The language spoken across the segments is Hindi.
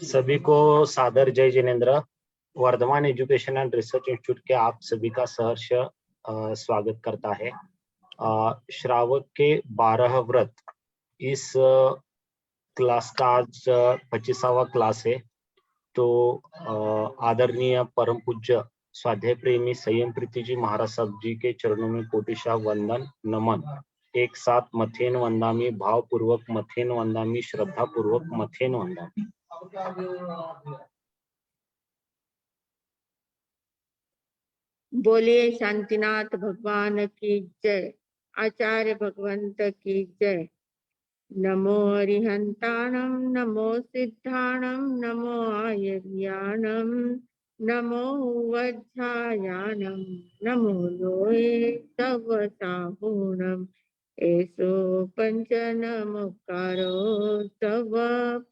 सभी को सादर जय जिनेन्द्र। Vardhaman education and research institute के आप सभी का सहर्ष स्वागत करता है। श्रावक के 12 व्रत इस क्लास का आज 25वां क्लास है। तो आदरणीय परम पूज्य स्वाध्याय प्रेमी संयम प्रीति जी महाराज साहब जी के चरणों में कोटिशाह वंदन नमन। एक साथ मथेन वंदामी, भावपूर्वक मथेन वंदामी, श्रद्धा पूर्वक मथेन वंदामी। बोलिए शांतिनाथ भगवान की जय, आचार्य भगवंत की जय। नमो अरिहंताणं, नमो सिद्धाणं, नमो आयर्याणं, नमो वज्रायाणं, नमो लोये तव साहूणम्। एसो पंच नमोकारो तव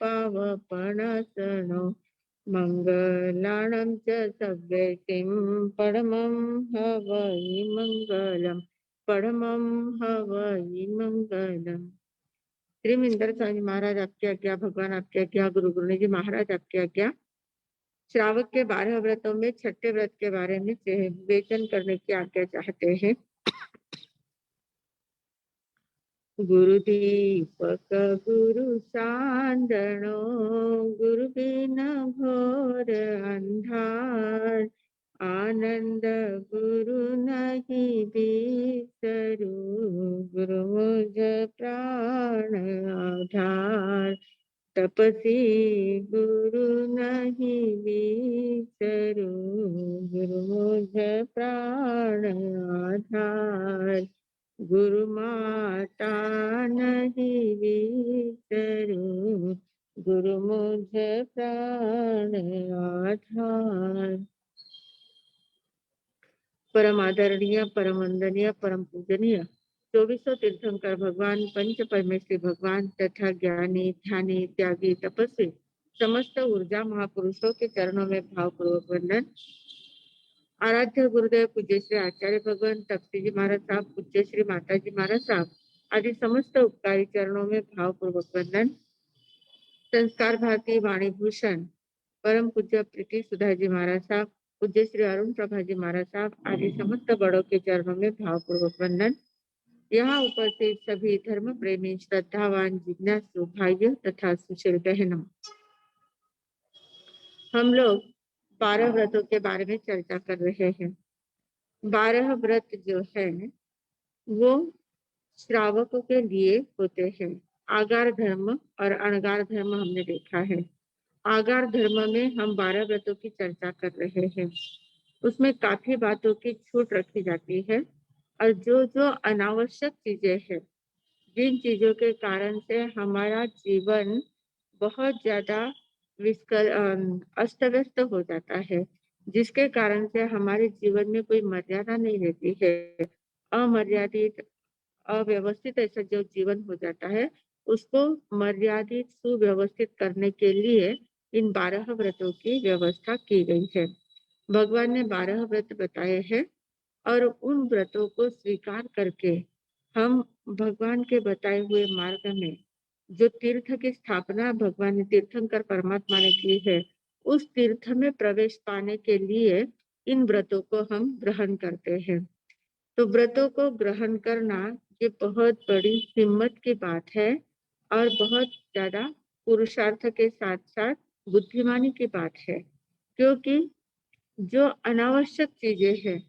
पावपणसनो। मंगलाणं च सव्येतिं परमं हवै मंगलम्, परमं हवै मंगलम्। त्रिमिंदर स्वामी महाराज आपकी आज्ञा, भगवान आपकी आज्ञा, गुरु गुरुनी जी महाराज आपकी आज्ञा। श्रावक के 12 व्रतों में छठे व्रत के बारे में विवेचन करने की आज्ञा चाहते हैं। गुरु दीपक गुरु सांदणो, गुरु बिन घोर अंधार। आनंद गुरु नहीं बिसरू, गुरु मुझ प्राण आधार। तपसी गुरु नहीं बिसरू, गुरु मुझ प्राण आधार। गुरु माता नहीं बिसरू, गुरु मुझ प्राण आधार। परम आदरणीय, परम वंदनीय, परम पूजनीय 2400 तीर्थंकर भगवान, पंच परमेश्वरी भगवान तथा ज्ञानी, ध्यानी, त्यागी, तपस्वी समस्त ऊर्जा महापुरुषों के चरणों में भावपूर्वक वंदन। आराध्य गुरुदेव पूज्य श्री आचार्य भगवान तपसी जी महाराज साहब, पूज्य श्री माता जी महाराज साहब आदि समस्त उपकारी चरणों में भावपूर्वक वंदन। संस्कार भारती वाणी भूषण परम पूज्य प्रीति सुधा जी महाराज साहब, पूज्य श्री अरुण प्रभा जी महाराज साहब आदि समस्त बड़ों के चरणों में भावपूर्वक वंदन। यहाँ उपस्थित सभी धर्म प्रेमी, श्रद्धावान, जिज्ञासु भाइयों तथा सुशील बहनों, हम लोग 12 व्रतों के बारे में चर्चा कर रहे हैं। 12 व्रत जो है वो श्रावकों के लिए होते हैं। आगार धर्म और अणगार धर्म हमने देखा है। आगार धर्म में हम 12 व्रतों की चर्चा कर रहे हैं। उसमें काफी बातों की छूट रखी जाती है और जो जो अनावश्यक चीजें हैं, जिन चीजों के कारण से हमारा जीवन बहुत ज्यादा अस्त व्यस्त हो जाता है, जिसके कारण से हमारे जीवन में कोई मर्यादा नहीं रहती है, अमर्यादित अव्यवस्थित ऐसा जो जीवन हो जाता है, उसको मर्यादित सुव्यवस्थित करने के लिए इन 12 व्रतों की व्यवस्था की गई है। भगवान ने 12 व्रत बताए हैं और उन व्रतों को स्वीकार करके हम भगवान के बताए हुए मार्ग में जो तीर्थ की स्थापना भगवान ने तीर्थंकर परमात्मा ने की है, उस तीर्थ में प्रवेश पाने के लिए इन व्रतों को हम ग्रहण करते हैं। तो व्रतों को ग्रहण करना ये बहुत बड़ी हिम्मत की बात है और बहुत ज्यादा पुरुषार्थ के साथ साथ बुद्धिमानी की बात है, क्योंकि जो अनावश्यक चीजें हैं,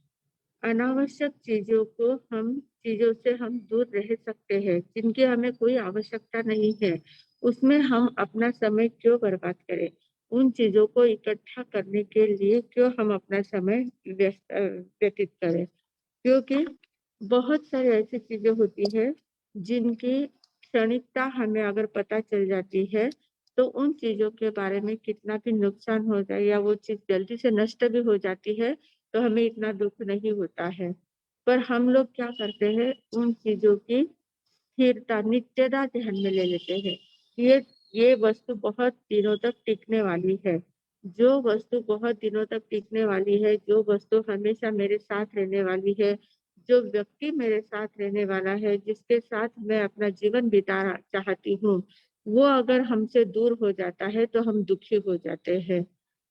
अनावश्यक चीजों से हम दूर रह सकते हैं, जिनकी हमें कोई आवश्यकता नहीं है, उसमें हम अपना समय क्यों बर्बाद करें? उन चीजों को इकट्ठा करने के लिए क्यों हम अपना समय व्यतीत करें? क्योंकि बहुत सारी ऐसी चीजें होती है जिनकी क्षणिकता हमें अगर पता चल जाती है तो उन चीजों के बारे में कितना भी नुकसान हो जाए या वो चीज जल्दी से नष्ट भी हो जाती है तो हमें इतना दुख नहीं होता है। पर हम लोग क्या करते हैं, उन चीजों की स्थिरता, नित्यता ध्यान में ले लेते हैं। ये वस्तु बहुत दिनों तक टिकने वाली है। जो वस्तु बहुत दिनों तक टिकने वाली है, जो वस्तु हमेशा मेरे साथ रहने वाली है, जो व्यक्ति मेरे साथ रहने वाला है, जिसके साथ मैं अपना जीवन बिताना चाहती हूँ, वो अगर हमसे दूर हो जाता है तो हम दुखी हो जाते हैं।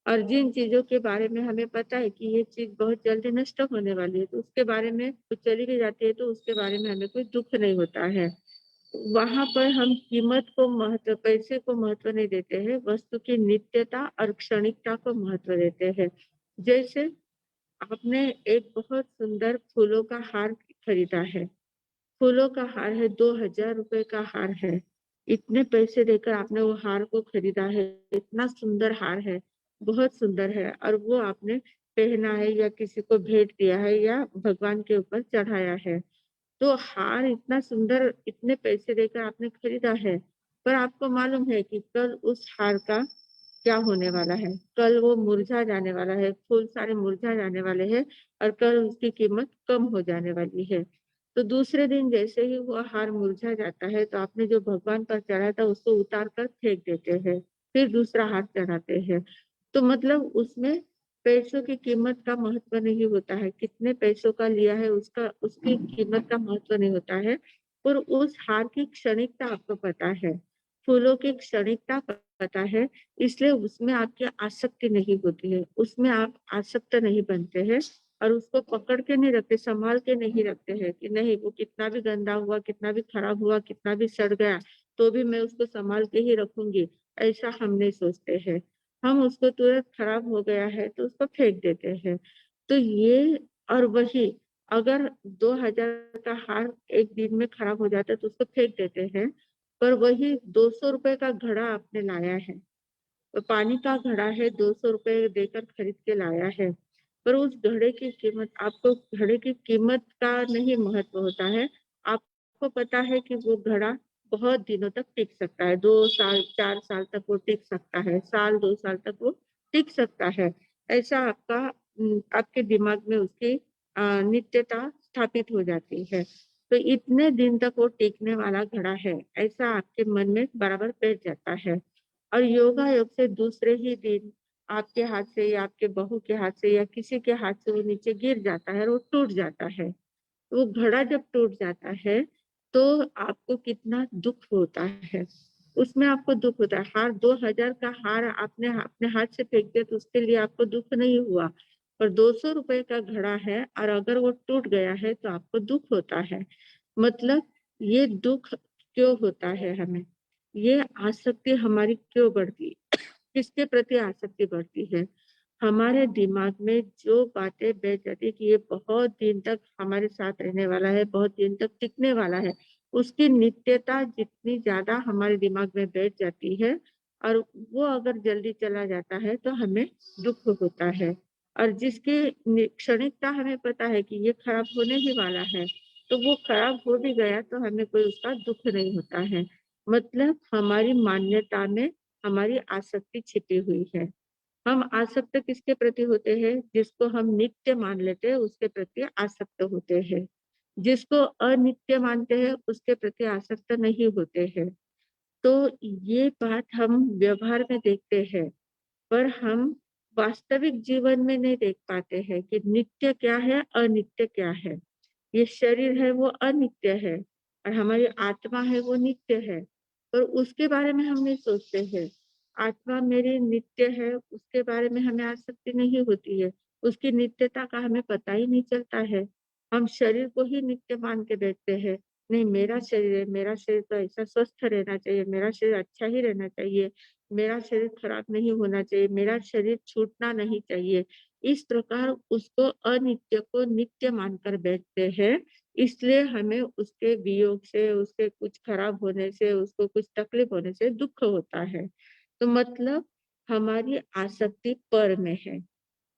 और जिन चीजों के बारे में हमें पता है कि ये चीज बहुत जल्दी नष्ट होने वाली है, तो उसके बारे में वो चली भी जाती है, तो उसके बारे में हमें कोई दुख नहीं होता है। वहां पर हम कीमत को महत्व, पैसे को महत्व नहीं देते हैं, वस्तु की नित्यता और क्षणिकता को महत्व देते हैं। जैसे आपने एक बहुत सुंदर फूलों का हार खरीदा है, फूलों का हार है, 2000 रुपए का हार है, इतने पैसे देकर आपने वो हार को खरीदा है, इतना सुंदर हार है, बहुत सुंदर है, और वो आपने पहना है या किसी को भेंट दिया है या भगवान के ऊपर चढ़ाया है। तो हार इतना सुंदर, इतने पैसे देकर आपने खरीदा है, पर आपको मालूम है कि कल उस हार का क्या होने वाला है। कल वो मुरझा जाने वाला है, फूल सारे मुरझा जाने वाले हैं, और कल उसकी कीमत कम हो जाने वाली है। तो दूसरे दिन जैसे ही वो हार मुरझा जाता है, तो आपने जो भगवान पर चढ़ाया था उसको उतार कर फेंक देते हैं, फिर दूसरा हार चढ़ाते हैं। तो मतलब उसमें पैसों की कीमत का महत्व नहीं होता है, कितने पैसों का लिया है उसका, उसकी कीमत का महत्व नहीं होता है, पर उस हार की क्षणिकता आपको पता है, फूलों की क्षणिकता पता है, इसलिए उसमें आपकी आसक्ति नहीं होती है, उसमें आप आसक्त नहीं बनते हैं, और उसको पकड़ के नहीं रखते, संभाल के नहीं रखते हैं कि नहीं वो कितना भी गंदा हुआ, कितना भी खराब हुआ, कितना भी सड़ गया, तो भी मैं उसको संभाल के ही रखूंगी, ऐसा हम नहीं सोचते हैं। हम उसको तुरंत खराब हो गया है तो उसको फेंक देते हैं। तो ये, और वही अगर 2000 का हार एक दिन में खराब हो जाता है तो उसको फेंक देते हैं, पर वही 200 रुपए का घड़ा आपने लाया है, तो पानी का घड़ा है, 200 रुपए देकर खरीद के लाया है, पर उस घड़े की कीमत, आपको घड़े की कीमत का नहीं महत्व होता है, आपको पता है कि वो घड़ा बहुत दिनों तक टिक सकता है, 2 साल 4 साल तक वो टिक सकता है, साल 2 साल तक वो टिक सकता है, ऐसा आपके दिमाग में उसकी नित्यता स्थापित हो जाती है। तो इतने दिन तक वो टिकने वाला घड़ा है, ऐसा आपके मन में बराबर बैठ जाता है। और योगा योग से दूसरे ही दिन आपके हाथ से या आपके बहू के हाथ से या किसी के हाथ से वो नीचे गिर जाता है और वो टूट जाता है। वो घड़ा जब टूट जाता है तो आपको कितना दुख होता है, उसमें आपको दुख होता है। हार 2000 का हार आपने अपने हाथ से फेंक दिया तो उसके लिए आपको दुख नहीं हुआ, पर 200 रुपए का घड़ा है और अगर वो टूट गया है तो आपको दुख होता है। मतलब ये दुख क्यों होता है हमें, ये आसक्ति हमारी क्यों बढ़ती, किसके प्रति आसक्ति बढ़ती है। हमारे दिमाग में जो बातें बैठ जाती है कि ये बहुत दिन तक हमारे साथ रहने वाला है, बहुत दिन तक टिकने वाला है, उसकी नित्यता जितनी ज्यादा हमारे दिमाग में बैठ जाती है, और वो अगर जल्दी चला जाता है तो हमें दुख होता है। और जिसकी क्षणिकता हमें पता है कि ये खराब होने ही वाला है, तो वो खराब हो भी गया तो हमें कोई उसका दुख नहीं होता है। मतलब हमारी मान्यता में हमारी आसक्ति छिपी हुई है। हम आसक्त किसके प्रति होते हैं, जिसको हम नित्य मान लेते हैं उसके प्रति आसक्त होते हैं, जिसको अनित्य मानते हैं उसके प्रति आसक्त नहीं होते हैं। तो ये बात हम व्यवहार में देखते हैं, पर हम वास्तविक जीवन में नहीं देख पाते हैं कि नित्य क्या है, अनित्य क्या है। ये शरीर है वो अनित्य है, और हमारी आत्मा है वो नित्य है, पर उसके बारे में हम नहीं सोचते हैं। आत्मा मेरी नित्य है, उसके बारे में हमें आसक्ति नहीं होती है, उसकी नित्यता का हमें पता ही नहीं चलता है। हम शरीर को ही नित्य मान के बैठते हैं, नहीं मेरा शरीर है, मेरा शरीर तो ऐसा स्वस्थ रहना चाहिए, मेरा शरीर अच्छा ही रहना चाहिए, मेरा शरीर खराब नहीं होना चाहिए, मेरा शरीर छूटना नहीं चाहिए। इस प्रकार उसको अनित्य को नित्य मानकर बैठते हैं, इसलिए हमें उसके वियोग से, उसके कुछ खराब होने से, उसको कुछ तकलीफ होने से दुख होता है। तो मतलब हमारी आसक्ति पर में है,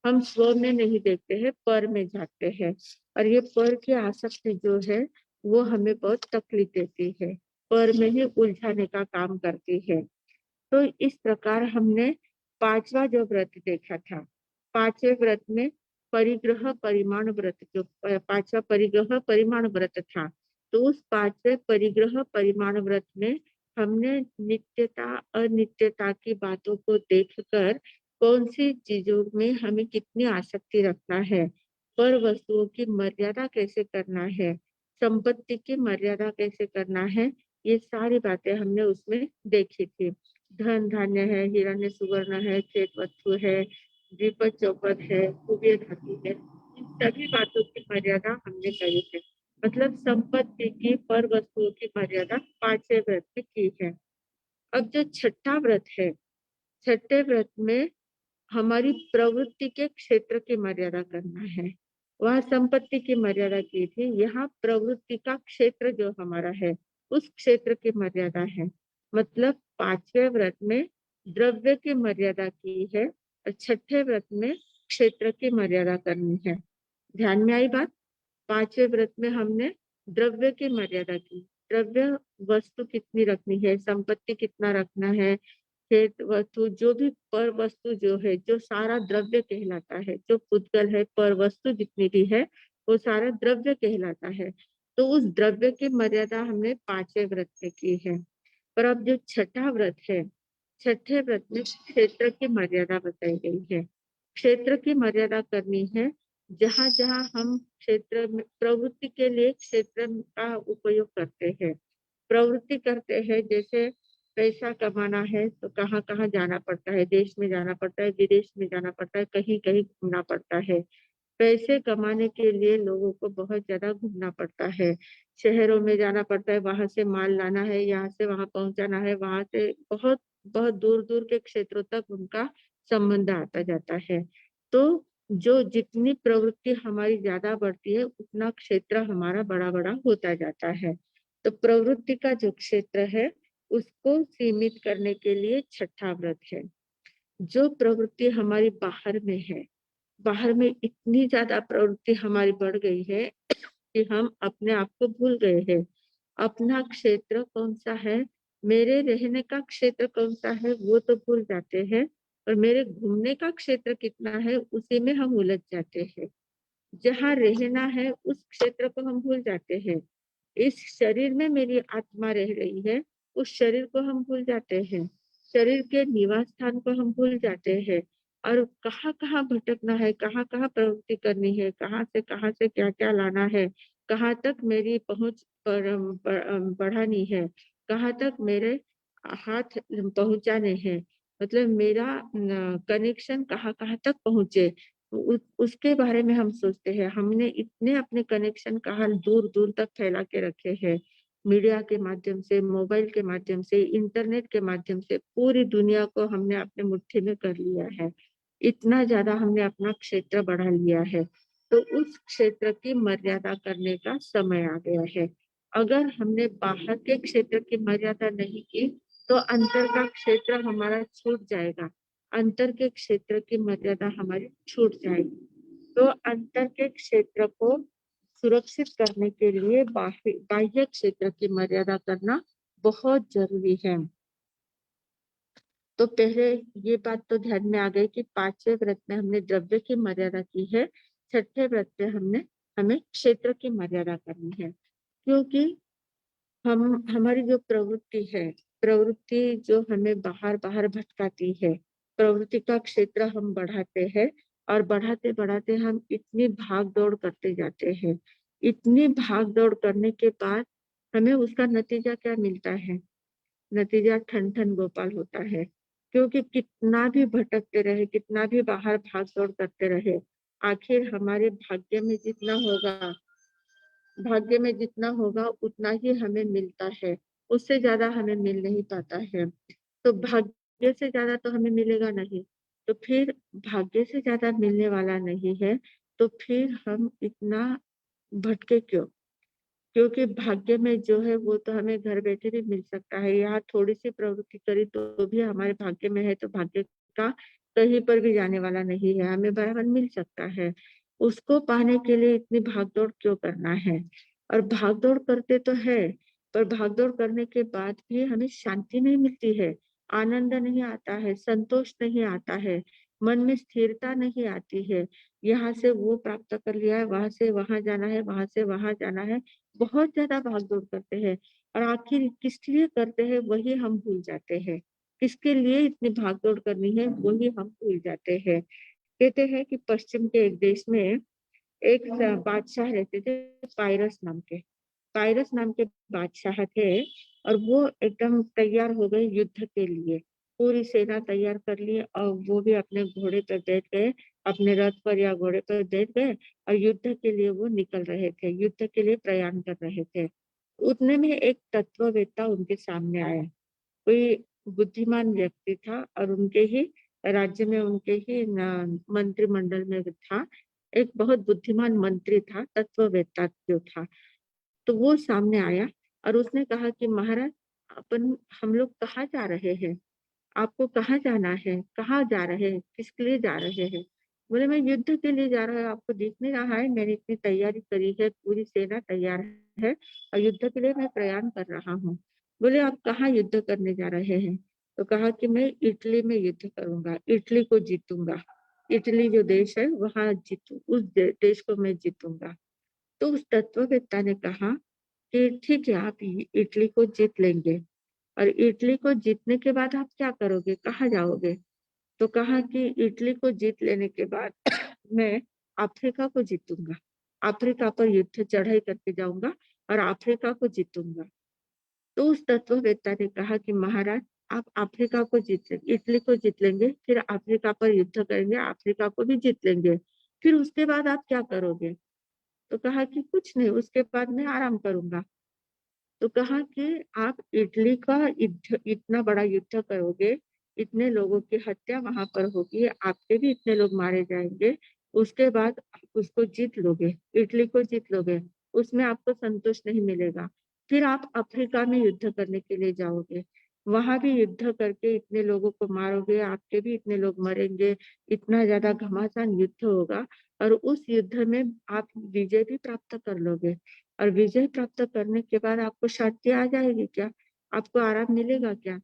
हम स्व में नहीं देखते हैं, पर में जाते हैं, और ये पर की आसक्ति जो है वो हमें बहुत तकलीफ देती है, पर में ही उलझाने का काम करती है। तो इस प्रकार हमने पांचवा जो व्रत देखा था, पांचवे व्रत में परिग्रह परिमाण व्रत, जो पांचवा परिग्रह परिमाण व्रत था, तो उस पांचवे परिग्रह परिमाण व्रत में हमने नित्यता अनित्यता की बातों को देखकर कौन सी चीजों में हमें कितनी आसक्ति रखना है, पर वस्तुओं की मर्यादा कैसे करना है, संपत्ति की मर्यादा कैसे करना है, ये सारी बातें हमने उसमें देखी थी। धन धान्य है, हिरण्य सुवर्ण है, खेत वस्तु है, दीपक चौपट है, कुबेर धातु है, इन सभी बातों की मर्यादा हमने कही है। मतलब संपत्ति की, पर वस्तुओं की मर्यादा पांचवें व्रत में की है। अब जो छठा व्रत है, छठे व्रत में हमारी प्रवृत्ति के क्षेत्र की मर्यादा करना है। वह संपत्ति की मर्यादा की थी, यहाँ प्रवृत्ति का क्षेत्र जो हमारा है उस क्षेत्र की मर्यादा है। मतलब पांचवें व्रत में द्रव्य की मर्यादा की है और छठे व्रत में क्षेत्र की मर्यादा करनी है। ध्यान में आई बात? पांचवें व्रत में हमने द्रव्य की मर्यादा की। द्रव्य वस्तु कितनी रखनी है, संपत्ति कितना रखना है, खेत वस्तु जो भी पर वस्तु जो है, जो सारा द्रव्य कहलाता है, जो पुद्गल है, पर वस्तु जितनी भी है वो सारा द्रव्य कहलाता है। तो उस द्रव्य की मर्यादा हमने पांचवें व्रत में की है। पर अब जो छठा व्रत है, छठे व्रत में क्षेत्र की मर्यादा बताई गई है। क्षेत्र की मर्यादा करनी है। जहां जहां हम क्षेत्र में प्रवृत्ति के लिए क्षेत्र का उपयोग करते हैं, प्रवृत्ति करते हैं, जैसे पैसा कमाना है तो कहाँ कहाँ जाना पड़ता है, देश में जाना पड़ता है, विदेश में जाना पड़ता है, कहीं कहीं घूमना पड़ता है। पैसे कमाने के लिए लोगों को बहुत ज्यादा घूमना पड़ता है, शहरों में जाना पड़ता है, वहां से माल लाना है, यहाँ से वहां पहुंचाना है, वहां से बहुत बहुत दूर दूर के क्षेत्रों तक उनका संबंध आता जाता है। तो जो जितनी प्रवृत्ति हमारी ज्यादा बढ़ती है उतना क्षेत्र हमारा बड़ा बड़ा होता जाता है। तो प्रवृत्ति का जो क्षेत्र है उसको सीमित करने के लिए छठा व्रत है। जो प्रवृत्ति हमारी बाहर में है, बाहर में इतनी ज्यादा प्रवृत्ति हमारी बढ़ गई है कि हम अपने आप को भूल गए हैं। अपना क्षेत्र कौन सा है, मेरे रहने का क्षेत्र कौन सा है वो तो भूल जाते हैं, और मेरे घूमने का क्षेत्र कितना है उसी में हम उलझ जाते हैं। जहाँ रहना है उस क्षेत्र को हम भूल जाते हैं। इस शरीर में मेरी आत्मा रह रही है, उस शरीर को हम भूल जाते हैं। शरीर के निवास स्थान को हम भूल जाते हैं, और कहाँ कहाँ भटकना है, कहाँ कहाँ प्रवृत्ति करनी है, कहाँ से क्या क्या लाना है, कहाँ तक मेरी पहुंच बढ़ानी है, कहाँ तक मेरे हाथ पहुंचाने हैं। मतलब मेरा कनेक्शन कहाँ कहाँ तक पहुंचे, उसके बारे में हम सोचते हैं। हमने इतने अपने कनेक्शन कहाँ दूर दूर तक फैला के रखे हैं, मीडिया के माध्यम से, मोबाइल के माध्यम से, इंटरनेट के माध्यम से पूरी दुनिया को हमने अपने मुट्ठी में कर लिया है। इतना ज्यादा हमने अपना क्षेत्र बढ़ा लिया है, तो उस क्षेत्र की मर्यादा करने का समय आ गया है। अगर हमने बाहर के क्षेत्र की मर्यादा नहीं की तो अंतर का क्षेत्र हमारा छूट जाएगा, अंतर के क्षेत्र की मर्यादा हमारी छूट जाएगी। तो अंतर के क्षेत्र को सुरक्षित करने के लिए बाह्य क्षेत्र की मर्यादा करना बहुत जरूरी है। तो पहले ये बात तो ध्यान में आ गई कि पांचवें व्रत में हमने द्रव्य की मर्यादा की है, छठे व्रत में हमें क्षेत्र की मर्यादा करनी है। क्योंकि हमारी जो प्रवृत्ति है, प्रवृत्ति जो हमें बाहर बाहर भटकाती है, प्रवृत्ति का क्षेत्र हम बढ़ाते हैं, और बढ़ाते बढ़ाते हम इतनी भाग दौड़ करते जाते हैं। इतनी भाग दौड़ करने के बाद हमें उसका नतीजा क्या मिलता है? नतीजा ठन ठन गोपाल होता है। क्योंकि कितना भी भटकते रहे, कितना भी बाहर भाग दौड़ करते रहे, आखिर हमारे भाग्य में जितना होगा उतना ही हमें मिलता है, उससे ज्यादा हमें मिल नहीं पाता है। तो भाग्य से ज्यादा तो हमें मिलेगा नहीं, तो फिर भाग्य से ज्यादा मिलने वाला नहीं है, तो फिर हम इतना भटके क्यों? क्योंकि भाग्य में जो है वो तो हमें घर बैठे भी मिल सकता है। यहाँ थोड़ी सी प्रवृत्ति करी तो भी हमारे भाग्य में है, तो भाग्य का कहीं पर भी जाने वाला नहीं है, हमें बराबर मिल सकता है। उसको पाने के लिए इतनी भागदौड़ क्यों करना है? और भागदौड़ करते तो है, पर भागदौड़ करने के बाद भी हमें शांति नहीं मिलती है, आनंद नहीं आता है, संतोष नहीं आता है, मन में स्थिरता नहीं आती है। यहाँ से वो प्राप्त कर लिया है, वहां से वहां जाना है, वहां से वहां जाना है, बहुत ज्यादा भागदौड़ करते हैं। और आखिर किस लिए करते हैं वही हम भूल जाते हैं। किसके लिए इतनी भागदौड़ करनी है वही हम भूल जाते हैं। कहते हैं कि पश्चिम के एक देश में एक बादशाह रहते थे, पायरस नाम के बादशाह थे। और वो एकदम तैयार हो गए युद्ध के लिए। पूरी सेना तैयार कर ली और वो भी अपने घोड़े पर बैठ गए, अपने रथ पर या घोड़े पर बैठ गए और युद्ध के लिए वो निकल रहे थे, युद्ध के लिए प्रयाण कर रहे थे। उतने में एक तत्ववेत्ता उनके सामने आया। कोई बुद्धिमान व्यक्ति था और उनके ही राज्य में, उनके ही मंत्रिमंडल में था एक बहुत बुद्धिमान मंत्री था, तत्ववेत्ता जो था। तो वो सामने आया और उसने कहा कि महाराज, अपन हम लोग कहाँ जा रहे हैं? आपको कहाँ जाना है? कहाँ जा रहे हैं? किसके लिए जा रहे हैं? बोले मैं युद्ध के लिए जा रहा हूँ, आपको दिख नहीं रहा है? मैंने इतनी तैयारी करी है, पूरी सेना तैयार है और युद्ध के लिए मैं प्रयाण कर रहा हूँ। बोले आप कहाँ युद्ध करने जा रहे हैं? तो कहा कि मैं इटली में युद्ध करूंगा, इटली को जीतूंगा। इटली जो देश है वहां जीतू, उस देश को मैं जीतूंगा। तो उस तत्ववेत्ता ने कहा कि ठीक है, आप इटली को जीत लेंगे और इटली को जीतने के बाद आप क्या करोगे, कहाँ जाओगे? तो कहा कि इटली को जीत लेने के बाद मैं अफ्रीका को जीतूंगा, अफ्रीका पर युद्ध चढ़ाई करके जाऊंगा और अफ्रीका को जीतूंगा। तो उस तत्ववेत्ता ने कहा कि महाराज, आप अफ्रीका को जीत लेंगे, इटली को जीत लेंगे, फिर अफ्रीका पर युद्ध करेंगे, अफ्रीका को भी जीत लेंगे, फिर उसके बाद आप क्या करोगे? तो कहा कि कुछ नहीं, उसके बाद मैं आराम करूंगा। तो कहा कि आप इटली का युद्ध, इतना बड़ा युद्ध करोगे, इतने लोगों की हत्या वहां पर होगी, आपके भी इतने लोग मारे जाएंगे, उसके बाद आप उसको जीत लोगे, इटली को जीत लोगे, उसमें आपको संतोष नहीं मिलेगा, फिर आप अफ्रीका में युद्ध करने के लिए जाओगे, वहां भी युद्ध करके इतने लोगों को मारोगे, आपके भी इतने लोग मरेंगे, इतना ज्यादा घमासान युद्ध होगा और उस युद्ध में आप विजय भी प्राप्त कर लोगे और विजय प्राप्त करने के बाद आपको शांति आ जाएगी क्या? आपको आराम मिलेगा क्या?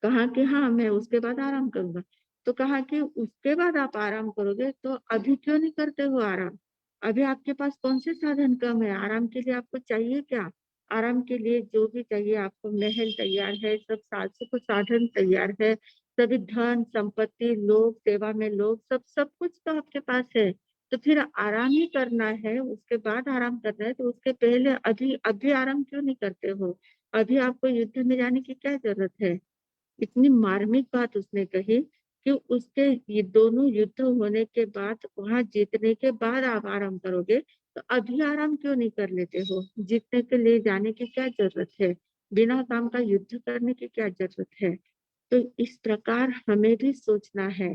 कहा कि हाँ, मैं उसके बाद आराम करूंगा। तो कहा कि उसके बाद आप आराम करोगे तो अभी क्यों नहीं करते हो आराम? अभी आपके पास कौन से साधन कम है? आराम के लिए आपको चाहिए क्या? आराम के लिए जो भी चाहिए आपको, महल तैयार है, सब साधन तैयार है, सभी धन संपत्ति, लोग, सेवा में लोग, सब सब कुछ तो आपके पास है। तो फिर आराम ही करना है, उसके बाद आराम करना है, तो उसके पहले अभी अभी आराम क्यों नहीं करते हो? अभी आपको युद्ध में जाने की क्या जरूरत है? इतनी मार्मिक बात उसने कही कि उसके ये दोनों युद्ध होने के बाद, वहां जीतने के बाद आप आराम करोगे, तो अभी आराम क्यों नहीं कर लेते हो? जीतने के लिए जाने की क्या जरूरत है? बिना काम का युद्ध करने की क्या जरूरत है? तो इस प्रकार हमें भी सोचना है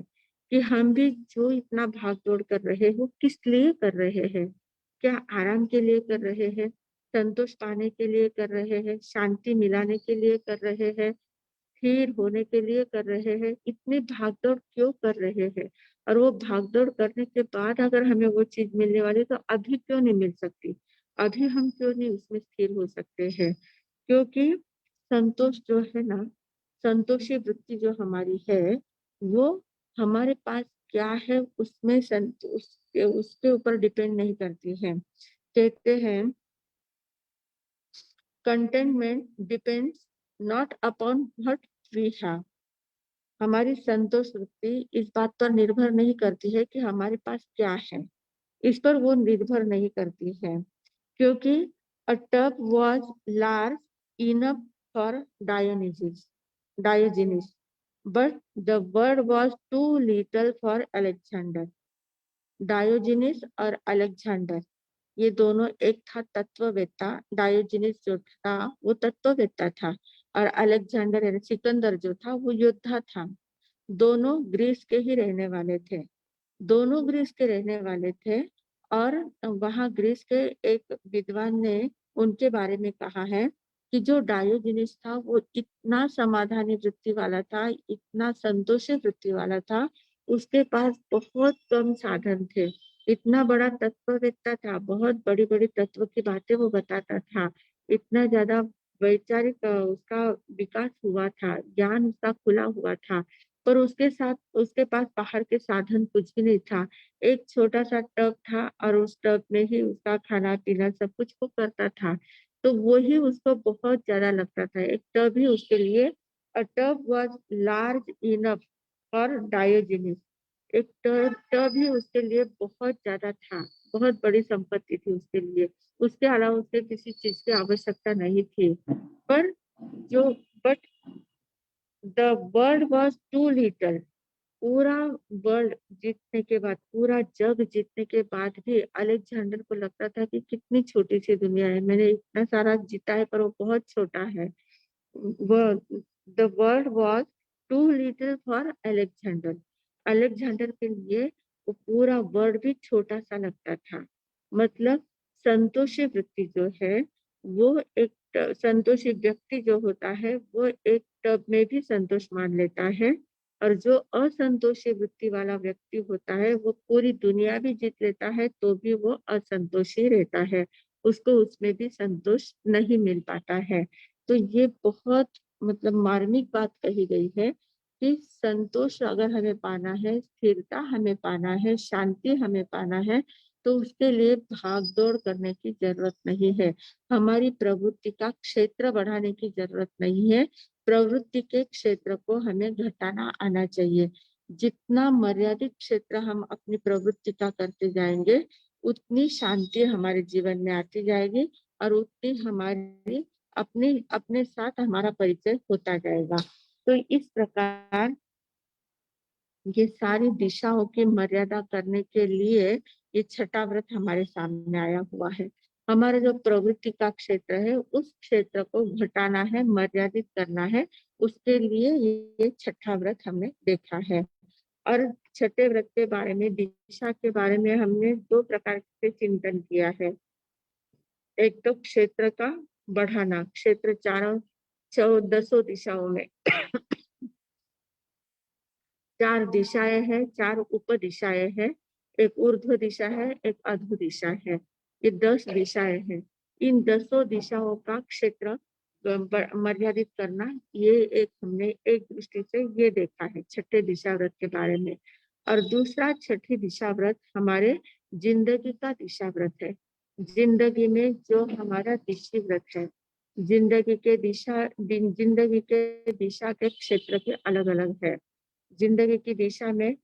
कि हम भी जो इतना भाग दौड़ कर रहे हो, किस लिए कर रहे हैं? क्या आराम के लिए कर रहे हैं? संतोष पाने के लिए कर रहे हैं? शांति मिलाने के लिए कर रहे हैं? स्थिर होने के लिए कर रहे हैं? इतनी भागदौड़ क्यों कर रहे हैं? और वो भागदौड़ करने के बाद अगर हमें वो चीज मिलने वाली तो अभी क्यों नहीं मिल सकती? अभी हम क्यों नहीं उसमें स्थिर हो सकते हैं? क्योंकि संतोष जो है ना, संतोषी वृत्ति जो हमारी है, वो हमारे पास क्या है उसमें संतोष, उसके ऊपर डिपेंड नहीं करती है। कहते हैं contentment depends not upon what we have. हमारी संतोष वृत्ति इस बात पर निर्भर नहीं करती है कि हमारे पास क्या है, इस पर वो निर्भर नहीं करती है। क्योंकि a tub was large enough for Diogenes, but the bird was too little for Alexander. Diogenes और अलेक्जेंडर, ये दोनों, एक था तत्ववेत्ता, डायोजिनिस जो था वो तत्ववेत्ता था और अलेक्जेंडर यानी सिकंदर जो था वो योद्धा था। दोनों ग्रीस के ही रहने वाले थे, दोनों ग्रीस के रहने वाले थे। और वहां ग्रीस के एक विद्वान ने उनके बारे में कहा है कि जो डायोजिनिस था वो इतना समाधानी वृत्ति वाला था, इतना संतोषी वृत्ति वाला था, उसके पास बहुत कम साधन थे, इतना बड़ा तत्ववेत्ता था, बहुत बड़ी बड़ी तत्व की बातें वो बताता था, इतना ज्यादा वैचारिक उसका विकास हुआ था, ज्ञान उसका खुला हुआ था, पर उसके साथ उसके पास बाहर के साधन कुछ भी नहीं था। एक छोटा सा टब था और उस टब में ही उसका खाना पीना सब कुछ वो करता था। तो वो ही उसको बहुत ज्यादा लगता था, एक टब ही उसके लिए, a tub was large enough for Diogenes, एक टब ही उसके लिए बहुत ज्यादा था, बहुत बड़ी संपत्ति थी उसके लिए। उसके अलावा उसे किसी चीज की आवश्यकता नहीं थी। पर जो but the world was too little. पूरा वर्ल्ड जीतने के बाद, पूरा जग जीतने के बाद भी अलेक्जेंडर को लगता था कि कितनी छोटी सी दुनिया है, मैंने इतना सारा जीता है पर वो बहुत छोटा है। वो the world was too little for Alexander. Alexander के लिए वो पूरा वर्ल्ड भी छोटा सा लगता था। मतलब संतोषी वृत्ति जो है वो एक संतोषी व्यक्ति जो होता है वो एक टब में भी संतोष मान लेता है, और जो असंतोषी वृत्ति वाला व्यक्ति होता है वो पूरी दुनिया भी जीत लेता है तो भी वो असंतोषी रहता है, उसको उसमें भी संतोष नहीं मिल पाता है। तो ये बहुत मतलब मार्मिक बात कही गई है कि संतोष अगर हमें पाना है, स्थिरता हमें पाना है, शांति हमें पाना है, तो उसके लिए भाग दौड़ करने की जरूरत नहीं है। हमारी प्रवृत्ति का क्षेत्र बढ़ाने की जरूरत नहीं है। प्रवृत्ति के क्षेत्र को हमें घटाना आना चाहिए। जितना मर्यादित क्षेत्र हम अपनी प्रवृत्ति का करते जाएंगे उतनी शांति हमारे जीवन में आती जाएगी, और उतनी हमारी अपने अपने साथ हमारा परिचय होता जाएगा। तो इस प्रकार ये सारी दिशाओं की मर्यादा करने के लिए ये छठा व्रत हमारे सामने आया हुआ है। हमारा जो प्रवृत्ति का क्षेत्र है उस क्षेत्र को घटाना है, मर्यादित करना है, उसके लिए ये छठा व्रत हमने देखा है। और छठे व्रत के बारे में, दिशा के बारे में हमने दो प्रकार से चिंतन किया है। एक तो क्षेत्र का बढ़ाना, क्षेत्र चारों 14 दिशाओं में चार दिशाएं हैं, चार उप दिशाएं हैं, एक ऊर्ध्व दिशा है, एक अधो दिशा है, ये 10 दिशाएं हैं। इन 10 दिशाओं का क्षेत्र मर्यादित करना, ये एक हमने एक दृष्टि से ये देखा है छठे दिशा व्रत के बारे में। और दूसरा छठी दिशा व्रत हमारे जिंदगी का दिशा व्रत है। जिंदगी में जो हमारा दिशा व्रत है, जिंदगी के दिशा के क्षेत्र के अलग अलग है। जिंदगी की दिशा में,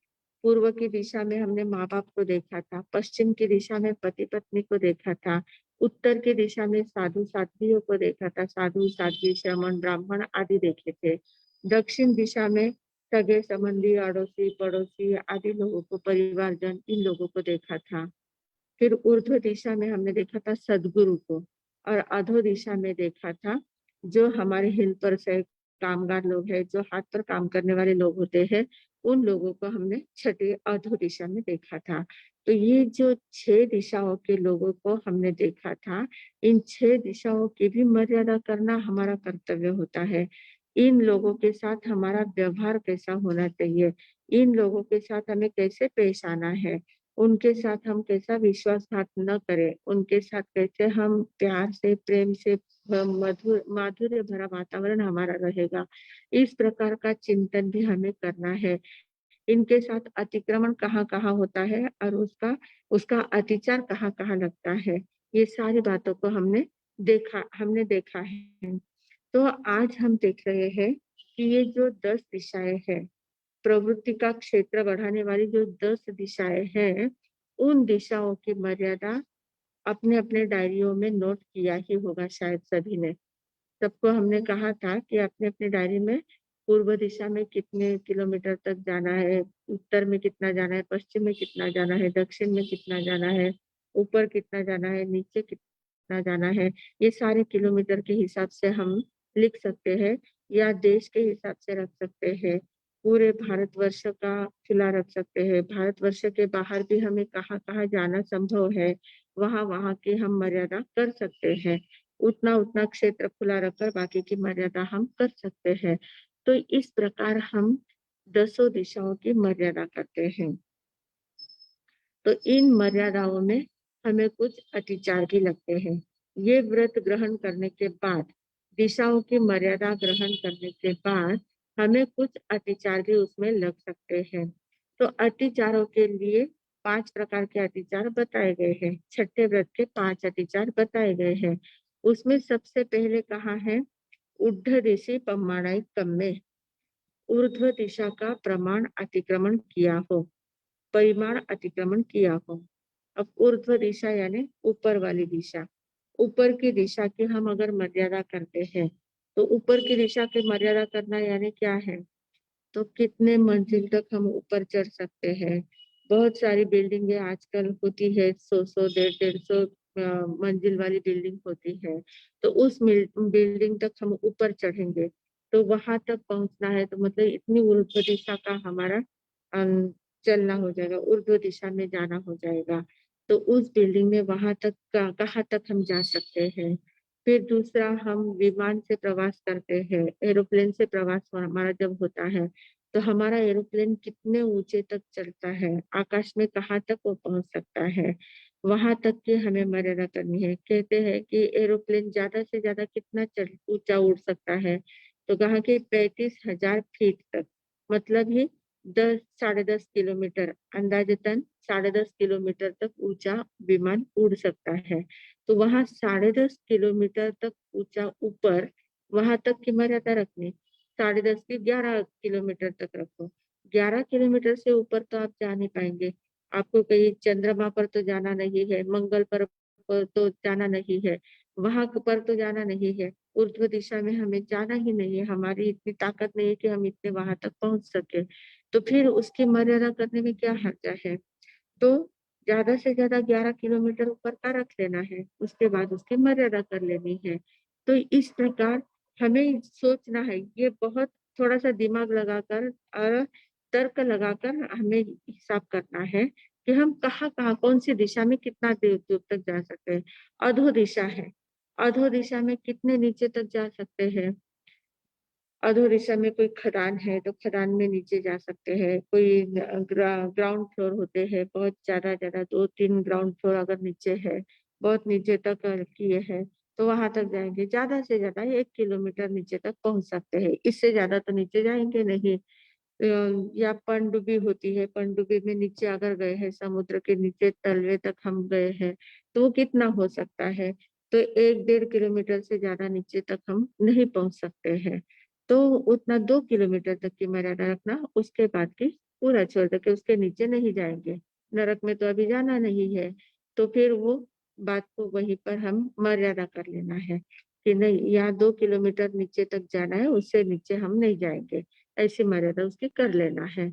पूर्व की दिशा में हमने माँ बाप को देखा था, पश्चिम की दिशा में पति पत्नी को देखा था, उत्तर की दिशा में साधु साध्वियों को देखा था, साधु साध्वी श्रमण ब्राह्मण आदि देखे थे। दक्षिण दिशा में सगे संबंधी, अड़ोसी पड़ोसी आदि लोगों को, परिवारजन, इन लोगों को देखा था। फिर ऊर्ध्व दिशा में हमने देखा था सदगुरु को, और अधो दिशा में देखा था जो हमारे हेल्पर्स है, कामगार लोग हैं, जो हाथ पर काम करने वाले लोग होते हैं, उन लोगों को हमने छठी अधो दिशा में देखा था। तो ये जो 6 दिशाओं के लोगों को हमने देखा था, इन 6 दिशाओं की भी मर्यादा करना हमारा कर्तव्य होता है। इन लोगों के साथ हमारा व्यवहार कैसा होना चाहिए, इन लोगों के साथ हमें कैसे पेश आना है, उनके साथ हम कैसा विश्वासघात न करें, उनके साथ कैसे हम प्यार से, प्रेम से, माधुर्य भरा वातावरण हमारा रहेगा, इस प्रकार का चिंतन भी हमें करना है। इनके साथ अतिक्रमण कहाँ कहाँ होता है और उसका उसका अतिचार कहाँ कहाँ लगता है, ये सारी बातों को हमने देखा है। तो आज हम देख रहे हैं कि ये जो 10 दिशाएं हैं, प्रवृत्ति का क्षेत्र बढ़ाने वाली जो 10 दिशाएं हैं, उन दिशाओं की मर्यादा अपने अपने डायरियों में नोट किया ही होगा शायद सभी ने। सबको हमने कहा था कि अपने अपने डायरी में पूर्व दिशा में कितने किलोमीटर तक जाना है, उत्तर में कितना जाना है, पश्चिम में कितना जाना है, दक्षिण में कितना जाना है, ऊपर कितना जाना है, नीचे कितना जाना है, ये सारे किलोमीटर के हिसाब से हम लिख सकते हैं, या देश के हिसाब से रख सकते हैं, पूरे भारतवर्ष का खुला रख सकते हैं। भारतवर्ष के बाहर भी हमें कहाँ कहाँ जाना संभव है, वहां वहां की हम मर्यादा कर सकते हैं। उतना उतना क्षेत्र खुला रखकर बाकी की मर्यादा हम कर सकते हैं। तो इस प्रकार हम 10 दिशाओं की मर्यादा करते हैं। तो इन मर्यादाओं में हमें कुछ अतिचार भी लगते हैं। ये व्रत ग्रहण करने के बाद, दिशाओं की मर्यादा ग्रहण करने के बाद हमें कुछ अतिचार भी उसमें लग सकते हैं। तो अतिचारों के लिए 5 प्रकार के अतिचार बताए गए हैं। छठे व्रत के 5 अतिचार बताए गए हैं। उसमें सबसे पहले कहा है ऊर्ध्व दिशि प्रमाणाय कम्मे, ऊर्ध्व दिशा का प्रमाण अतिक्रमण किया हो, परिमाण अतिक्रमण किया हो। अब ऊर्ध्व दिशा यानी ऊपर वाली दिशा, ऊपर की दिशा की हम अगर मर्यादा करते हैं, तो ऊपर की दिशा की मर्यादा करना यानी क्या है? तो कितने मंजिल तक हम ऊपर चढ़ सकते हैं। बहुत सारी बिल्डिंगें आजकल होती है, 100-100, 150-150 मंजिल वाली बिल्डिंग होती है। तो उस बिल्डिंग तक हम ऊपर चढ़ेंगे, तो वहां तक पहुंचना है तो मतलब इतनी ऊर्ध्व दिशा का हमारा चलना हो जाएगा, ऊर्ध्व दिशा में जाना हो जाएगा। तो उस बिल्डिंग में वहां तक कहाँ तक हम जा सकते हैं। फिर दूसरा, हम विमान से प्रवास करते हैं, एरोप्लेन से प्रवास हमारा जब होता है, तो हमारा एरोप्लेन कितने ऊंचे तक चलता है, आकाश में कहाँ तक वो पहुंच सकता है, वहां तक की हमें मर्यादा करनी है। कहते हैं कि एरोप्लेन ज्यादा से ज्यादा कितना ऊंचा उड़ सकता है, तो कहा कि 35,000 फीट तक, मतलब ही 10-10.5 किलोमीटर, अंदाजतन 10.5 किलोमीटर तक ऊंचा विमान उड़ सकता है। तो वहां 10.5 किलोमीटर तक ऊंचा ऊपर, वहां तक की मर्यादा रखनी, 10.5 की 11 किलोमीटर तक रखो। 11 किलोमीटर से ऊपर तो आप जा नहीं पाएंगे। आपको कहीं चंद्रमा पर तो जाना नहीं है, मंगल पर तो जाना नहीं है, वहां पर तो जाना नहीं है। ऊर्ध्व दिशा में हमें जाना ही नहीं है, हमारी इतनी ताकत नहीं है कि हम इतने वहां तक पहुंच सके। तो फिर उसकी मर्यादा करने में क्या हर्जा है? तो ज्यादा से ज्यादा 11 किलोमीटर ऊपर का रख लेना है, उसके बाद उसकी मर्यादा कर लेनी है। तो इस प्रकार हमें सोचना है, ये बहुत थोड़ा सा दिमाग लगाकर और तर्क लगाकर हमें हिसाब करना है कि हम कहाँ कहाँ कौन सी दिशा में कितना दूर दूर तक जा सकते हैं। अधो दिशा है, अधो दिशा में कितने नीचे तक जा सकते हैं। अधो दिशा में कोई खदान है तो खदान में नीचे जा सकते हैं, कोई ग्राउंड फ्लोर होते हैं, बहुत ज्यादा ज्यादा 2-3 ग्राउंड फ्लोर अगर नीचे है, बहुत नीचे तक किए हैं, तो वहां तक जाएंगे। ज्यादा से ज्यादा 1 किलोमीटर नीचे तक पहुंच सकते हैं, इससे ज्यादा तो नीचे जाएंगे नहीं। या पनडुब्बी होती है, पनडुब्बी में नीचे अगर गए हैं, समुद्र के नीचे तलवे तक हम गए हैं, तो वो कितना हो सकता है? तो 1-1.5 किलोमीटर से ज्यादा नीचे तक हम नहीं पहुंच सकते हैं। तो उतना 2 किलोमीटर तक की मर्यादा रखना, उसके बाद की पूरा छोड़ दे के उसके नीचे नहीं जाएंगे। नरक में तो अभी जाना नहीं है, तो फिर वो बात को वहीं पर हम मर्यादा कर लेना है कि नहीं, यहाँ 2 किलोमीटर नीचे तक जाना है, उससे नीचे हम नहीं जाएंगे। ऐसी मर्यादा उसकी कर लेना है।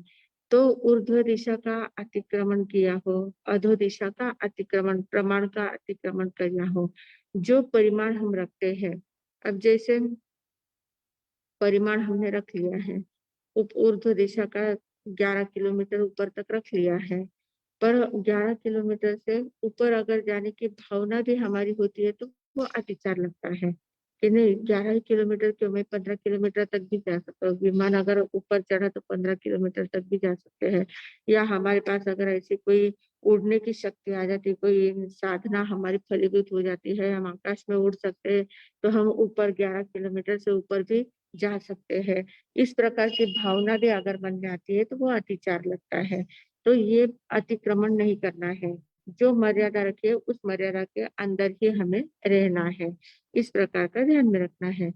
तो ऊर्ध्व दिशा का अतिक्रमण किया हो, अधो दिशा का अतिक्रमण, प्रमाण का अतिक्रमण किया हो, जो परिमाण हम रखते हैं, अब जैसे परिमाण हमने रख लिया है, ऊर्ध्व दिशा का 11 किलोमीटर ऊपर तक रख लिया है, पर 11 किलोमीटर से ऊपर अगर जाने की भावना भी हमारी होती है, तो वो अतिचार लगता है कि नहीं, 11 किलोमीटर क्यों, मैं 15 किलोमीटर तक भी जा सकता हूँ। विमान अगर ऊपर चढ़ा तो 15 किलोमीटर तक भी जा सकते हैं। या हमारे पास अगर ऐसी कोई उड़ने की शक्ति आ जाती, कोई साधना हमारी फलीभूत हो जाती है, हम आकाश में उड़ सकते हैं, तो हम ऊपर 11 किलोमीटर से ऊपर भी जा सकते हैं। इस प्रकार की भावना भी अगर मन में आती है, तो वो अतिचार लगता है। तो ये अतिक्रमण नहीं करना है, जो मर्यादा रखी है उस मर्यादा के अंदर ही हमें रहना है, इस प्रकार का ध्यान में रखना है।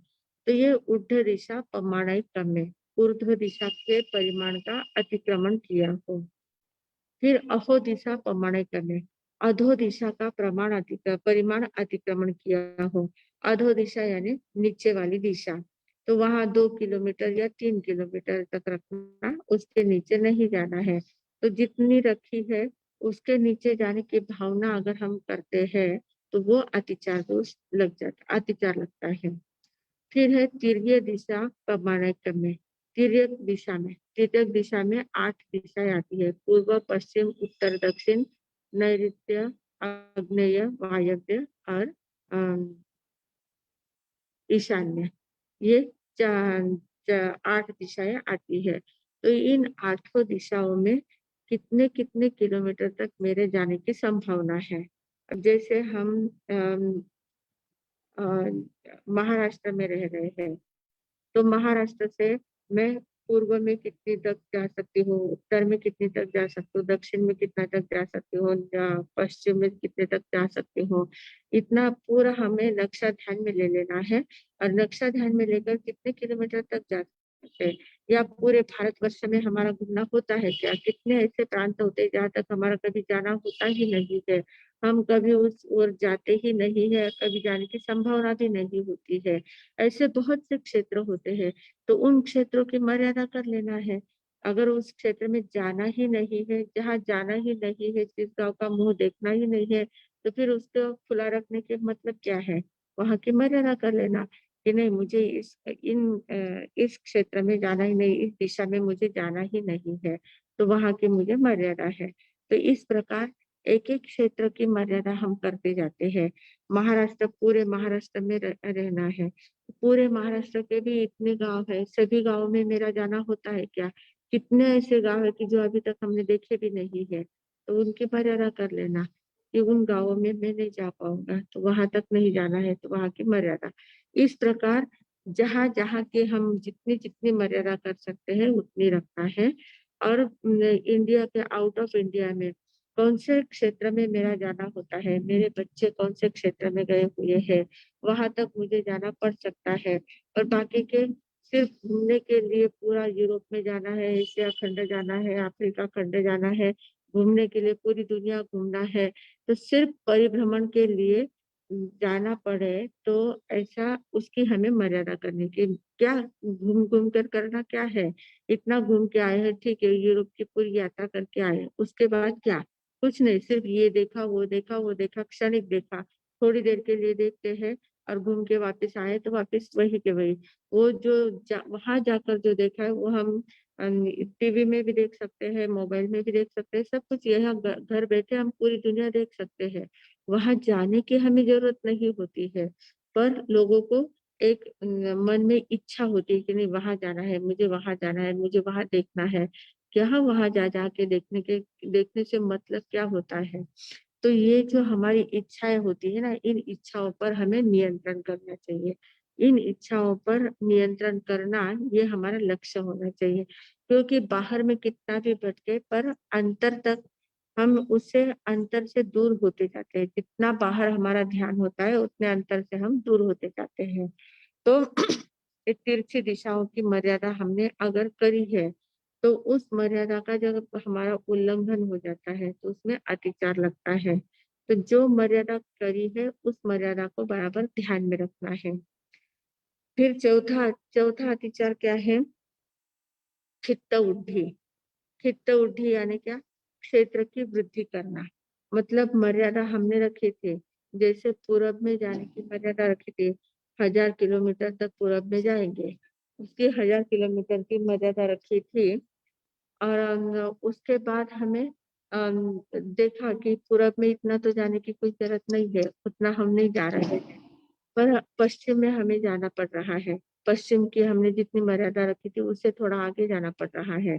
तो ये ऊर्ध्व दिशा पमाणय क्रम, ऊर्ध्व दिशा के परिमाण का अतिक्रमण किया हो। फिर अहो दिशा पमाणय क्रम, अधो दिशा का परिमाण अतिक्रमण किया हो। अधो दिशा यानी नीचे वाली दिशा, तो वहां 2 किलोमीटर या 3 किलोमीटर तक रखना, उसके नीचे नहीं जाना है। तो जितनी रखी है उसके नीचे जाने की भावना अगर हम करते हैं, तो वो अतिचार दोष लग जाता, अतिचार लगता है। फिर है तिर्यक दिशा प्रमाणक में, तिर्यक दिशा में 8 दिशाएं आती है, पूर्व, पश्चिम, उत्तर, दक्षिण, नैऋत्य, आग्नेय, वायव्य और अम, ईशान्य। ये 8 दिशाएं आती है। तो इन 8 दिशाओं में कितने कितने किलोमीटर तक मेरे जाने की संभावना है। अब जैसे हम अ, महाराष्ट्र में रह रहे हैं, तो महाराष्ट्र से मैं पूर्व में कितनी तक जा सकती हूँ, उत्तर में कितनी तक जा सकती हूँ, दक्षिण में कितना तक जा सकती हूँ, या पश्चिम में कितने तक जा सकती हूँ, इतना पूरा हमें नक्शा ध्यान में ले लेना है। और नक्शा ध्यान में लेकर कितने किलोमीटर तक जा से, या पूरे भारतवर्ष में हमारा घूमना होता है क्या? कितने ऐसे प्रांत होते हैं जहाँ तक हमारा कभी जाना होता ही नहीं है। हम कभी उस ओर जाते ही नहीं है, कभी जाने की संभावना भी नहीं होती है। ऐसे बहुत से क्षेत्र होते हैं, तो उन क्षेत्रों की मर्यादा कर लेना है। अगर उस क्षेत्र में जाना ही नहीं है, जहाँ जाना ही नहीं है, जिस गाँव का मुँह देखना ही नहीं है, तो फिर उसको खुला रखने के मतलब क्या है? वहाँ की मर्यादा कर लेना कि नहीं, मुझे इस क्षेत्र में जाना ही नहीं, इस दिशा में मुझे जाना ही नहीं है, तो वहाँ की मुझे मर्यादा है। तो इस प्रकार एक-एक क्षेत्र की मर्यादा हम करते जाते हैं। पूरे महाराष्ट्र में रहना है। पूरे महाराष्ट्र के भी इतने गाँव हैं, सभी गाँव में मेरा जाना होता है क्या? कितने ऐसे गाँव हैं कि जो अभी तक हमने देखे भी नहीं है, तो उनकी मर्यादा कर लेना कि उन गाँवों में मैं नहीं जा पाऊँगा, तो वहाँ तक नहीं जाना है, तो वहाँ की मर्यादा। इस प्रकार जहाँ-जहाँ के हम जितनी-जितनी मर्यादा कर सकते हैं, उतनी रखना है। और इंडिया के आउट ऑफ इंडिया में कौन से क्षेत्र में मेरा जाना होता है, मेरे बच्चे कौन से क्षेत्र में गए हुए हैं, वहाँ तक मुझे जाना पड़ सकता है। और बाकी के सिर्फ घूमने के लिए पूरा यूरोप में जाना है, एशिया खंड जाना है, अफ्रीका खंड जाना है, घूमने के लिए पूरी दुनिया घूमना है, तो सिर्फ परिभ्रमण के लिए जाना पड़े, तो ऐसा उसकी हमें मर्यादा करनी चाहिए। क्या घूम-घूम कर करना क्या है? इतना घूम के आए हैं, ठीक है, यूरोप की पूरी यात्रा करके आए हैं, उसके बाद क्या? कुछ नहीं, सिर्फ ये देखा, वो देखा, वो देखा, क्षणिक देखा, थोड़ी देर के लिए देखते हैं और घूम के वापस आए तो वापस वही के वही। वो जो वहाँ जाकर जो देखा है वो हम टीवी में भी देख सकते हैं, मोबाइल में भी देख सकते हैं, सब कुछ यहाँ घर बैठे हम पूरी दुनिया देख सकते हैं। वहाँ जाने की हमें ज़रूरत नहीं होती है, पर लोगों को एक मन में इच्छा होती है कि नहीं, वहाँ जाना है, मुझे वहाँ जाना है, मुझे वहाँ देखना है। क्या वहाँ जा के देखने से मतलब क्या होता है? तो ये जो हमारी इच्छाएँ होती है ना, इन इच्छाओं पर हमें नियंत्रण करना चाहिए। इन इच्छाओं पर नियंत्रण करना ये हमारा लक्ष्य होना चाहिए। क्योंकि बाहर में कितना भी भटके, पर अंतर तक हम उससे अंतर से दूर होते जाते हैं। जितना बाहर हमारा ध्यान होता है, उतने अंतर से हम दूर होते जाते हैं। तो ये तिरछी दिशाओं की मर्यादा हमने अगर करी है, तो उस मर्यादा का जब हमारा उल्लंघन हो जाता है, तो उसमें अतिचार लगता है। तो जो मर्यादा करी है, उस मर्यादा को बराबर ध्यान में रखना है। फिर चौथा चौथा अतिचार क्या है? चित्तवृद्धि। चित्तवृद्धि यानी क्या? क्षेत्र की वृद्धि करना। मतलब मर्यादा हमने रखे थे, जैसे पूरब में जाने की मर्यादा रखी थी, 1000 किलोमीटर तक पूरब में जाएँगे। उसकी 1000 किलोमीटर की मर्यादा रखी थी और उसके बाद हमें देखा कि पूरब में इतना तो जाने की कोई ज़रूरत नहीं है, उतना हम नहीं जा रहे हैं। पर पश्चिम में हमें जाना पड़ रहा है। पश्चिम की हमने जितनी मर्यादा रखी थी उससे थोड़ा आगे जाना पड़ रहा है।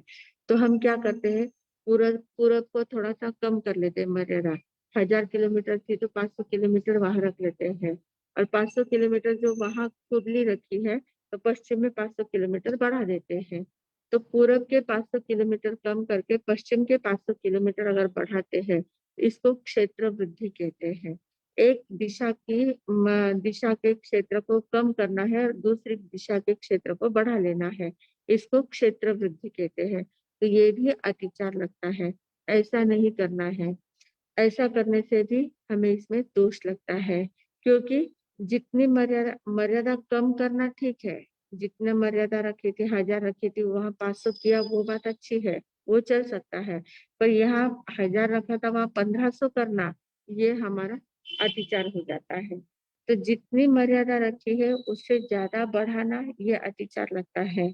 तो हम क्या करते हैं, पूरब पूरब को थोड़ा-सा कम कर लेते हैं मर्यादा। 1000 किलोमीटर थी तो 500 किलोमीटर वहाँ रख लेते हैं और 500 किलोमीटर जो वहाँ खुरली रखी है, तो पश्चिम में 500 किलोमीटर बढ़ा देते हैं। तो पूरब के 500 किलोमीटर कम करके पश्चिम के 500 किलोमीटर अगर बढ़ाते हैं, इसको क्षेत्र वृद्धि कहते हैं। एक दिशा के क्षेत्र को कम करना है और दूसरी दिशा के क्षेत्र को बढ़ा लेना है। इसको क्षेत्र वृद्धि कहते हैं। तो ये भी अतिचार लगता है। ऐसा नहीं करना है। ऐसा करने से भी हमें इसमें दोष लगता है, क्योंकि जितनी मर्यादा मर्यादा कम करना ठीक है। जितने मर्यादा रखी थी, 1000 रखी थी, वहाँ 500 किया, वो बात अच्छी है, वो चल सकता है। पर यहाँ 1000 रखा था, वहाँ 1500 करना, ये हमारा अतिचार हो जाता है। तो जितनी मर्यादा रखी है, उससे ज़्यादा बढ़ाना ये अतिचार लगता है।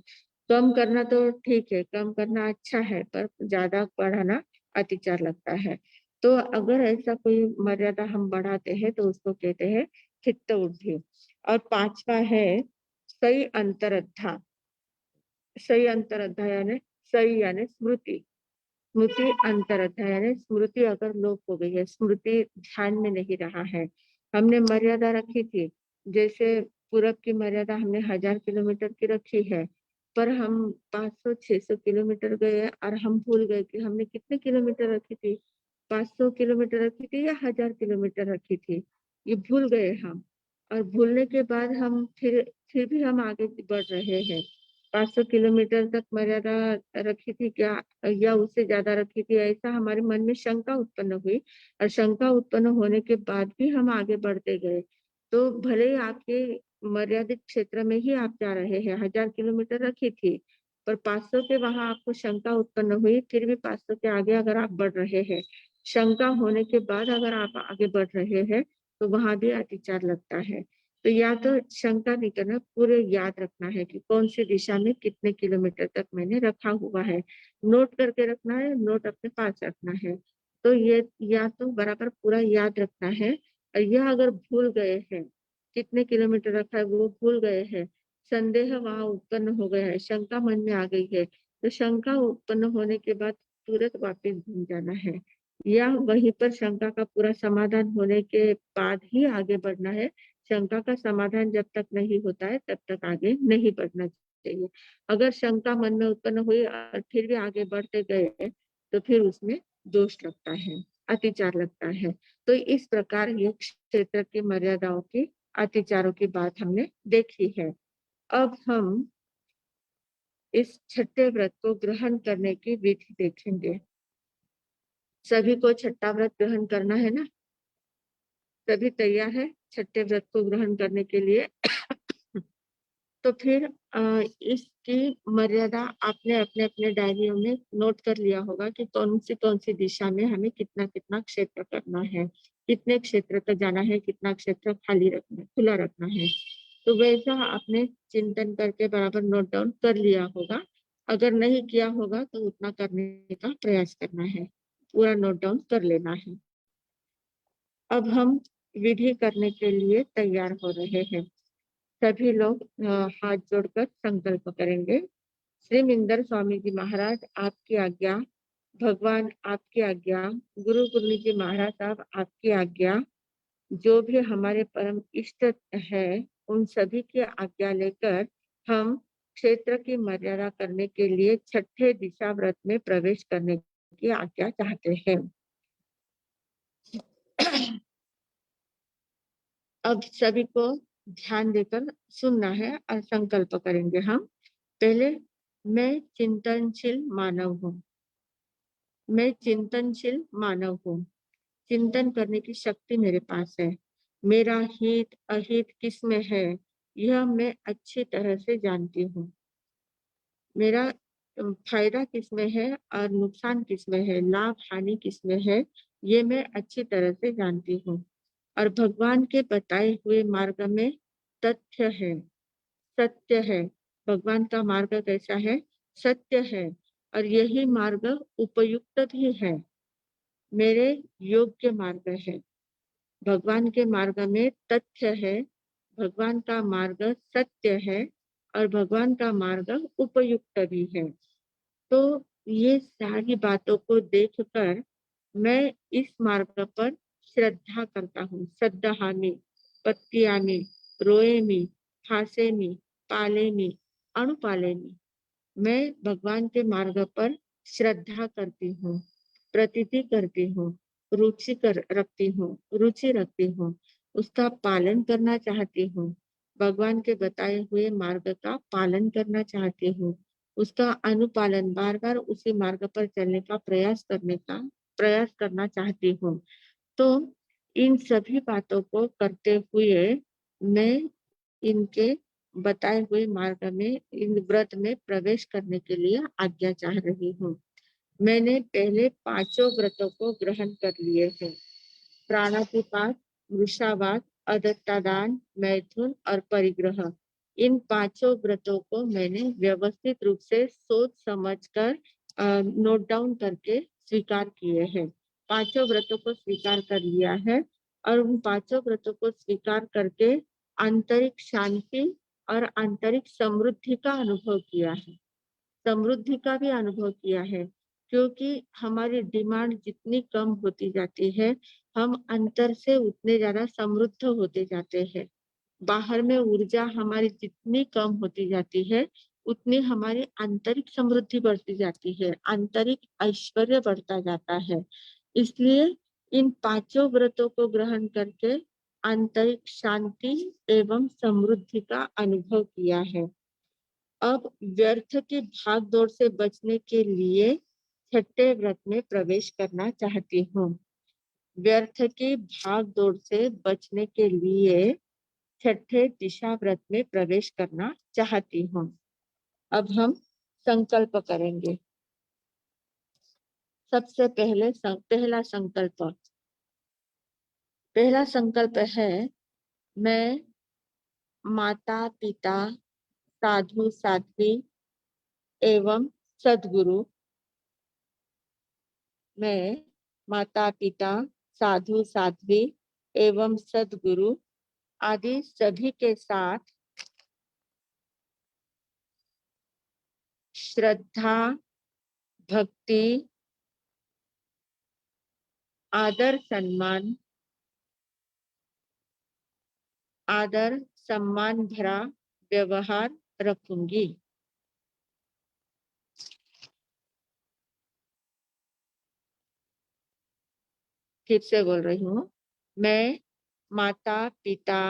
कम करना तो ठीक है, कम करना अच्छा है, पर ज़्यादा बढ़ाना अतिचार लगता है। तो अगर ऐसा कोई मर्यादा हम बढ़ाते हैं, तो उसको कहते हैं चित्तवृद्धि। और 5वां है सही अंतरद्धा। सही अंतरद्धा यानी स्मृति। स्मृति अंतरद्धा यानी स्मृति अगर लोप हो गई है, स्मृति ध्यान में नहीं रहा है। हमने मर्यादा रखी थी, जैसे पूरब की मर्यादा हमने 1000 किलोमीटर की रखी है, पर हम 500-600 किलोमीटर गए और हम भूल गए कि हमने कितने किलोमीटर रखी थी, 500 किलोमीटर रखी थी या 1000 किलोमीटर रखी थी, ये भूल गए हम। और भूलने के बाद हम फिर भी हम आगे बढ़ रहे हैं 500 किलोमीटर तक मर्यादा रखी थी क्या, या उससे ज्यादा रखी थी, ऐसा हमारे मन में शंका उत्पन्न हुई। और शंका उत्पन्न होने के बाद भी हम आगे बढ़ते गए। तो भले ही आपके मर्यादित क्षेत्र में ही आप जा रहे हैं, 1000 किलोमीटर रखी थी, पर 500 के वहां आपको शंका उत्पन्न हुई, फिर भी 500 के आगे अगर आप बढ़ रहे हैं, शंका होने के बाद अगर आप आगे बढ़ रहे हैं, तो वहां भी अतिचार लगता है। तो या तो शंका नहीं करना, पूरे याद रखना है कि कौन सी दिशा में कितने किलोमीटर तक मैंने रखा हुआ है, नोट करके रखना है, नोट अपने पास रखना है। तो ये या तो बराबर पूरा याद रखना है। और यह अगर भूल गए हैं, कितने किलोमीटर रखा है वो भूल गए हैं, संदेह वहां उत्पन्न हो गया है, शंका मन में आ गई है, तो शंका उत्पन्न होने के बाद तुरंत वापस घूम जाना है, या वहीं पर शंका का पूरा समाधान होने के बाद ही आगे बढ़ना है। शंका का समाधान जब तक नहीं होता है तब तक आगे नहीं बढ़ना चाहिए। अगर शंका मन में उत्पन्न हुई और फिर भी आगे बढ़ते गए, तो फिर उसमें दोष लगता है, अतिचार लगता है। तो इस प्रकार ये क्षेत्र की मर्यादाओं की, अतिचारों की बात हमने देखी है। अब हम इस छठे व्रत को ग्रहण करने की विधि देखेंगे। सभी को छठा व्रत ग्रहण करना है ना? सभी तैयार है छठे व्रत को ग्रहण करने के लिए? तो फिर इसकी मर्यादा आपने अपने अपने डायरियों में नोट कर लिया होगा कि कौन सी दिशा में हमें कितना कितना क्षेत्र करना है, कितने क्षेत्र तक जाना है, कितना क्षेत्र खाली रखना, खुला रखना है। तो वैसा आपने चिंतन करके बराबर नोट डाउन कर लिया होगा। अगर नहीं किया होगा तो उतना करने का प्रयास करना है, पूरा नोट डाउन कर लेना है। अब हम विधि करने के लिए तैयार हो रहे हैं। सभी लोग हाथ जोड़कर संकल्प करेंगे। श्री मिंदर स्वामी जी महाराज आपकी आज्ञा, भगवान आपकी आज्ञा, गुरु गुरु जी महाराज साहब आपकी आज्ञा, जो भी हमारे परम इष्ट है उन सभी की आज्ञा लेकर हम क्षेत्र की मर्यादा करने के लिए छठे दिशा व्रत में प्रवेश करने की आज्ञा चाहते हैं। अब सभी को ध्यान देकर सुनना है और संकल्प करेंगे हम। पहले, मैं चिंतनशील मानव हूँ। मैं चिंतनशील मानव हूँ। चिंतन करने की शक्ति मेरे पास है। मेरा हित अहित किसमें है यह मैं अच्छी तरह से जानती हूँ। मेरा फायदा किसमें है और नुकसान किसमें है, लाभ हानि किसमें है, ये मैं अच्छी तरह से जानती हूँ। और भगवान के बताए हुए मार्ग में तथ्य है, सत्य है। भगवान का मार्ग कैसा है? सत्य है। और यही मार्ग उपयुक्त भी है, मेरे योग्य मार्ग है। भगवान के मार्ग में तथ्य है, भगवान का मार्ग सत्य है, और भगवान का मार्ग उपयुक्त भी है। तो ये सारी बातों को देखकर मैं इस मार्ग पर श्रद्धा करता हूँ। श्रद्धामि, पत्यामि, रोएमि, हासेमि, पालेमि, अनुपालेमि। मैं भगवान के मार्ग पर श्रद्धा करती हूँ, प्रतीति करती हूँ, रुचि रखती हूँ, उसका पालन करना चाहती हूँ। भगवान के बताए हुए मार्ग का पालन करना चाहती हूँ, उसका अनुपालन, बार बार उसी मार्ग पर चलने का प्रयास करना चाहती हूँ। तो इन सभी बातों को करते हुए मैं इनके बताए हुए मार्ग में, इन व्रत में प्रवेश करने के लिए आज्ञा चाह रही हूँ। मैंने पहले 5 व्रतों को ग्रहण कर लिए हैं। प्राणातिपात, वृषावात, अदत्तादान, मैथुन और परिग्रह। इन 5 व्रतों को मैंने व्यवस्थित रूप से सोच समझकर नोट डाउन करके स्वीकार किए हैं। 5 व्रतों को स्वीकार कर लिया है, और उन 5 व्रतों को स्वीकार करके आंतरिक शांति और आंतरिक समृद्धि का अनुभव किया है। समृद्धि का भी अनुभव किया है, क्योंकि हमारी डिमांड जितनी कम होती जाती है, हम अंतर से उतने ज्यादा समृद्ध होते जाते हैं। बाहर में ऊर्जा हमारी जितनी कम होती जाती है, उतनी हमारी आंतरिक समृद्धि बढ़ती जाती है, आंतरिक ऐश्वर्य बढ़ता जाता है। इसलिए इन 5 व्रतों को ग्रहण करके आंतरिक शांति एवं समृद्धि का अनुभव किया है। अब व्यर्थ की भागदौड़ से बचने के लिए छठे व्रत में प्रवेश करना चाहती हूँ। व्यर्थ की भागदौड़ से बचने के लिए छठे दिशा व्रत में प्रवेश करना चाहती हूँ। अब हम संकल्प करेंगे। सबसे पहले पहला संकल्प है, मैं माता पिता साधु साध्वी एवं सद्गुरु, मैं माता पिता साधु साध्वी एवं सद्गुरु आदि सभी के साथ श्रद्धा भक्ति आदर सम्मान भरा व्यवहार रखूंगी। फिर से बोल रही हूँ, मैं माता पिता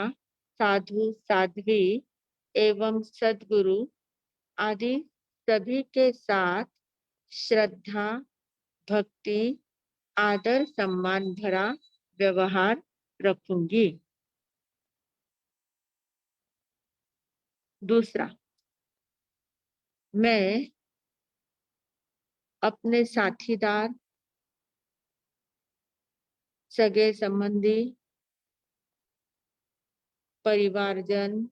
साधु साध्वी एवं सद्गुरु आदि सभी के साथ श्रद्धा भक्ति आदर सम्मान भरा व्यवहार रखूंगी। दूसरा, मैं अपने साथीदार सगे संबंधी परिवारजन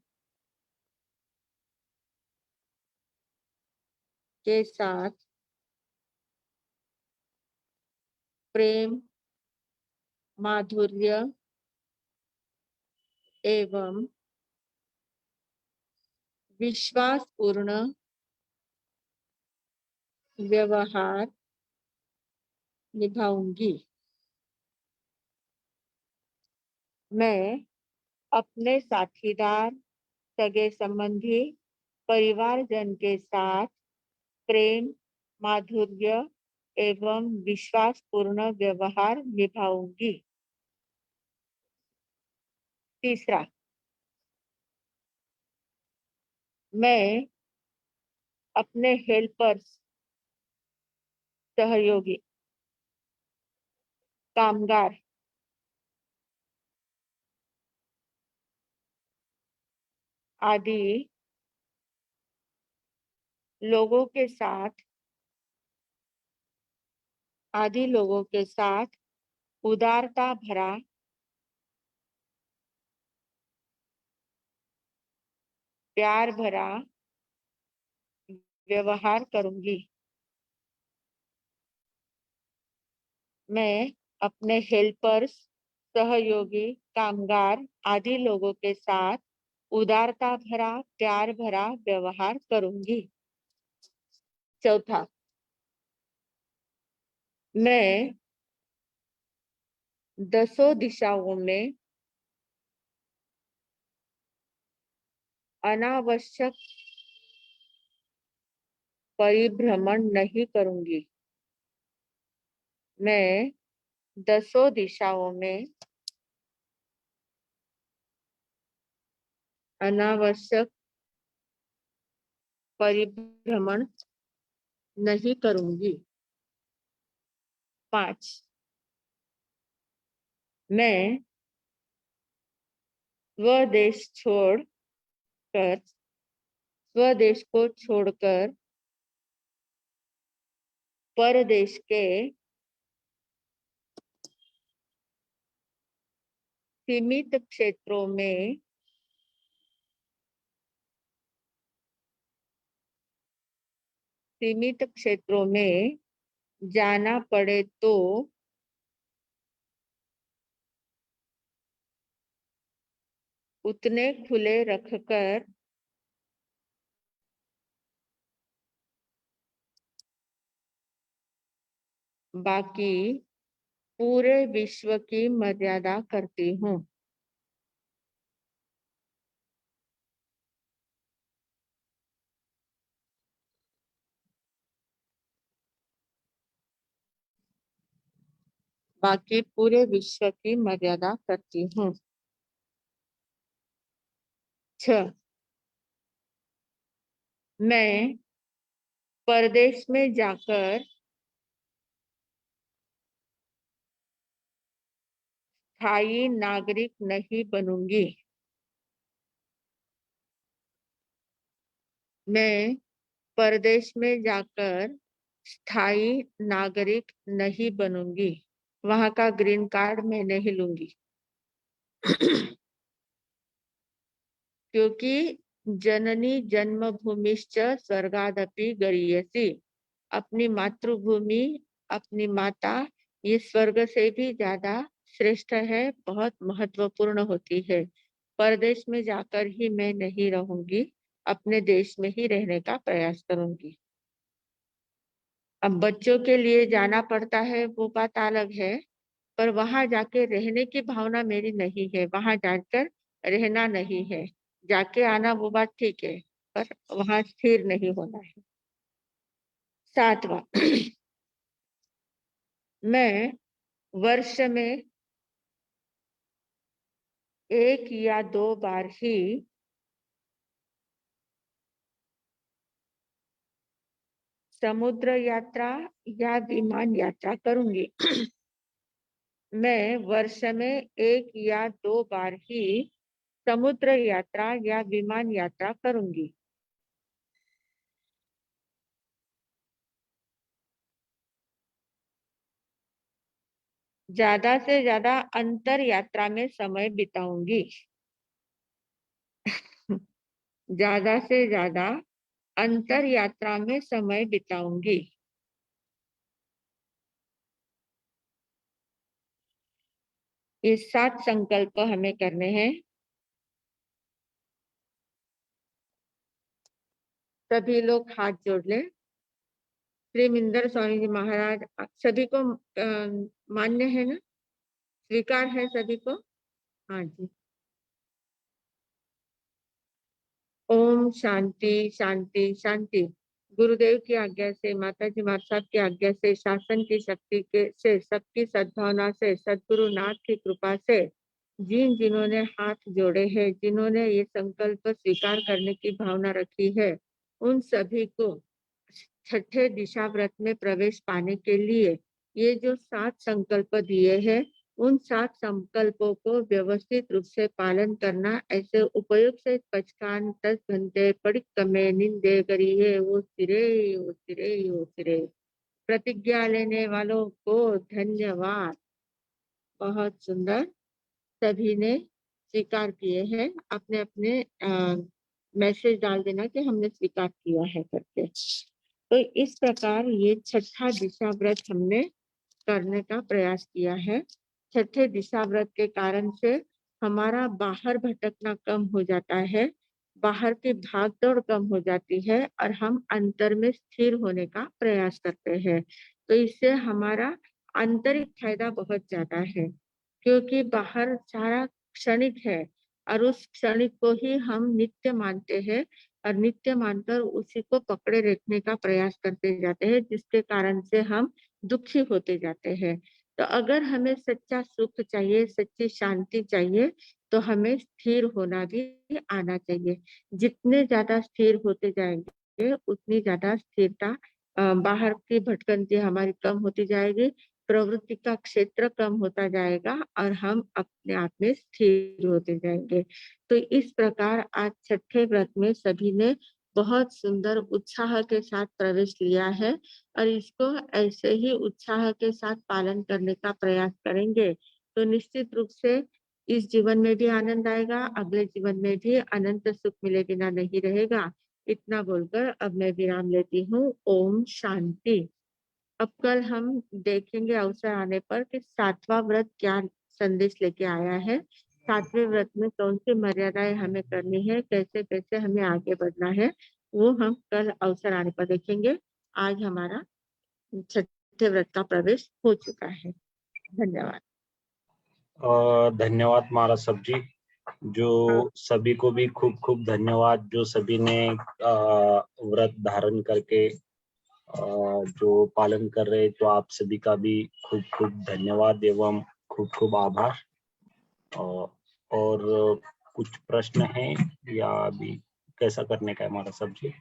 के साथ प्रेम माधुर्य एवं विश्वासपूर्ण व्यवहार निभाऊंगी। मैं अपने साथीदार सगे संबंधी परिवारजन के साथ प्रेम माधुर्य एवं विश्वासपूर्ण व्यवहार निभाऊंगी। तीसरा, मैं अपने हेल्पर्स सहयोगी कामगार आदि लोगों के साथ उदारता भरा प्यार भरा व्यवहार करूंगी। मैं अपने हेल्पर्स सहयोगी कामगार आदि लोगों के साथ उदारता भरा प्यार भरा व्यवहार करूंगी। चौथा, मैं 10 दिशाओं में अनावश्यक परिभ्रमण नहीं करूंगी। मैं 10 दिशाओं में अनावश्यक परिभ्रमण नहीं करूंगी। 5, मैं स्वदेश को छोड़कर परदेश के सीमित क्षेत्रों में जाना पड़े तो उतने खुले रखकर बाकी पूरे विश्व की मर्यादा करती हूँ। बाकी पूरे विश्व की मर्यादा करती हूँ। 6, मैं परदेश में जाकर स्थायी नागरिक नहीं बनूंगी। मैं परदेश में जाकर स्थायी नागरिक नहीं बनूंगी। वहां का ग्रीन कार्ड मैं नहीं लूंगी। क्योंकि जननी जन्मभूमिश्च स्वर्गादपि गरीयसी। अपनी मातृभूमि, अपनी माता, ये स्वर्ग से भी ज्यादा श्रेष्ठ है, बहुत महत्वपूर्ण होती है। परदेश में जाकर ही मैं नहीं रहूंगी, अपने देश में ही रहने का प्रयास करूंगी। अब बच्चों के लिए जाना पड़ता है वो बात अलग है, पर वहां जाके रहने की भावना मेरी नहीं है। वहां जाकर रहना नहीं है, जाके आना वो बात ठीक है, पर वहां स्थिर नहीं होना है। 7वां, मैं वर्ष में 1 या 2 बार ही समुद्र यात्रा या विमान यात्रा करूंगी। मैं वर्ष में 1 या 2 बार ही समुद्र यात्रा या विमान यात्रा करूंगी। ज्यादा से ज्यादा अंतर यात्रा में समय बिताऊंगी। ज्यादा से ज्यादा अंतर यात्रा में समय बिताऊंगी। ये 7 संकल्प हमें करने हैं। सभी लोग हाथ जोड़ लें। श्री मिंदर स्वामी जी महाराज, सभी को मान्य है ना, स्वीकार है सभी को? हाँ जी। ओम शांति शांति शांति। गुरुदेव की आज्ञा से, माता जी माता साहब की आज्ञा से, शासन की शक्ति के से, सबकी सद्भावना से, सद्गुरु नाथ की कृपा से, जिन्होंने हाथ जोड़े हैं, जिन्होंने ये संकल्प स्वीकार करने की भावना रखी है, उन सभी को छठे दिशा व्रत में प्रवेश पाने के लिए ये जो 7 संकल्प दिए हैं, उन 7 संकल्पों को व्यवस्थित रूप से पालन करना। ऐसे उपयोग से 55 घंटे पड़िक्कमे निंदे करिए वो सिरे वो सिरे वो सिरे। प्रतिज्ञा लेने वालों को धन्यवाद। बहुत सुंदर, सभी ने स्वीकार किए हैं। अपने अपने मैसेज डाल देना कि हमने स्वीकार किया है करके। तो इस प्रकार ये छठा दिशा व्रत हमने करने का प्रयास किया है। छठे दिशा व्रत के कारण से हमारा बाहर भटकना कम हो जाता है, बाहर की भागदौड़ कम हो जाती है और हम अंतर में स्थिर होने का प्रयास करते हैं। तो इससे हमारा आंतरिक फायदा बहुत ज्यादा है, क्योंकि बाहर सारा क्षणिक है और उस क्षणिक को ही हम नित्य मानते हैं और नित्य मानकर उसी को पकड़े रखने का प्रयास करते जाते हैं, जिसके कारण से हम दुखी होते जाते हैं। तो अगर हमें सच्चा सुख चाहिए, सच्ची शांति चाहिए, तो हमें स्थिर होना भी आना चाहिए। जितने ज्यादा स्थिर होते जाएंगे उतनी ज्यादा स्थिरता, बाहर की भटकंती हमारी कम होती जाएगी, प्रवृत्ति का क्षेत्र कम होता जाएगा और हम अपने आप में स्थिर होते जाएंगे। तो इस प्रकार आज छठे व्रत में सभी ने बहुत सुंदर उत्साह के साथ प्रवेश लिया है और इसको ऐसे ही उत्साह के साथ पालन करने का प्रयास करेंगे तो निश्चित रूप से इस जीवन में भी आनंद आएगा, अगले जीवन में भी अनंत सुख मिले बिना नहीं रहेगा। इतना बोलकर अब मैं विराम लेती हूँ। ओम शांति। अब कल हम देखेंगे अवसर आने पर कि 7वां व्रत क्या संदेश लेके आया है, 7वें व्रत में कौन सी मर्यादाएं हमें करनी है, कैसे कैसे हमें आगे बढ़ना है, वो हम कल अवसर आने पर देखेंगे। आज हमारा छठे व्रत का प्रवेश हो चुका है। धन्यवाद। धन्यवाद महाराज साहब जी। जो सभी को भी खूब खूब धन्यवाद, जो सभी ने व्रत धारण करके जो पालन कर रहे, तो आप सभी का भी खूब खूब धन्यवाद एवं खूब खूब आभार। और कुछ प्रश्न हैं या अभी कैसा करने का है हमारा साहब जी?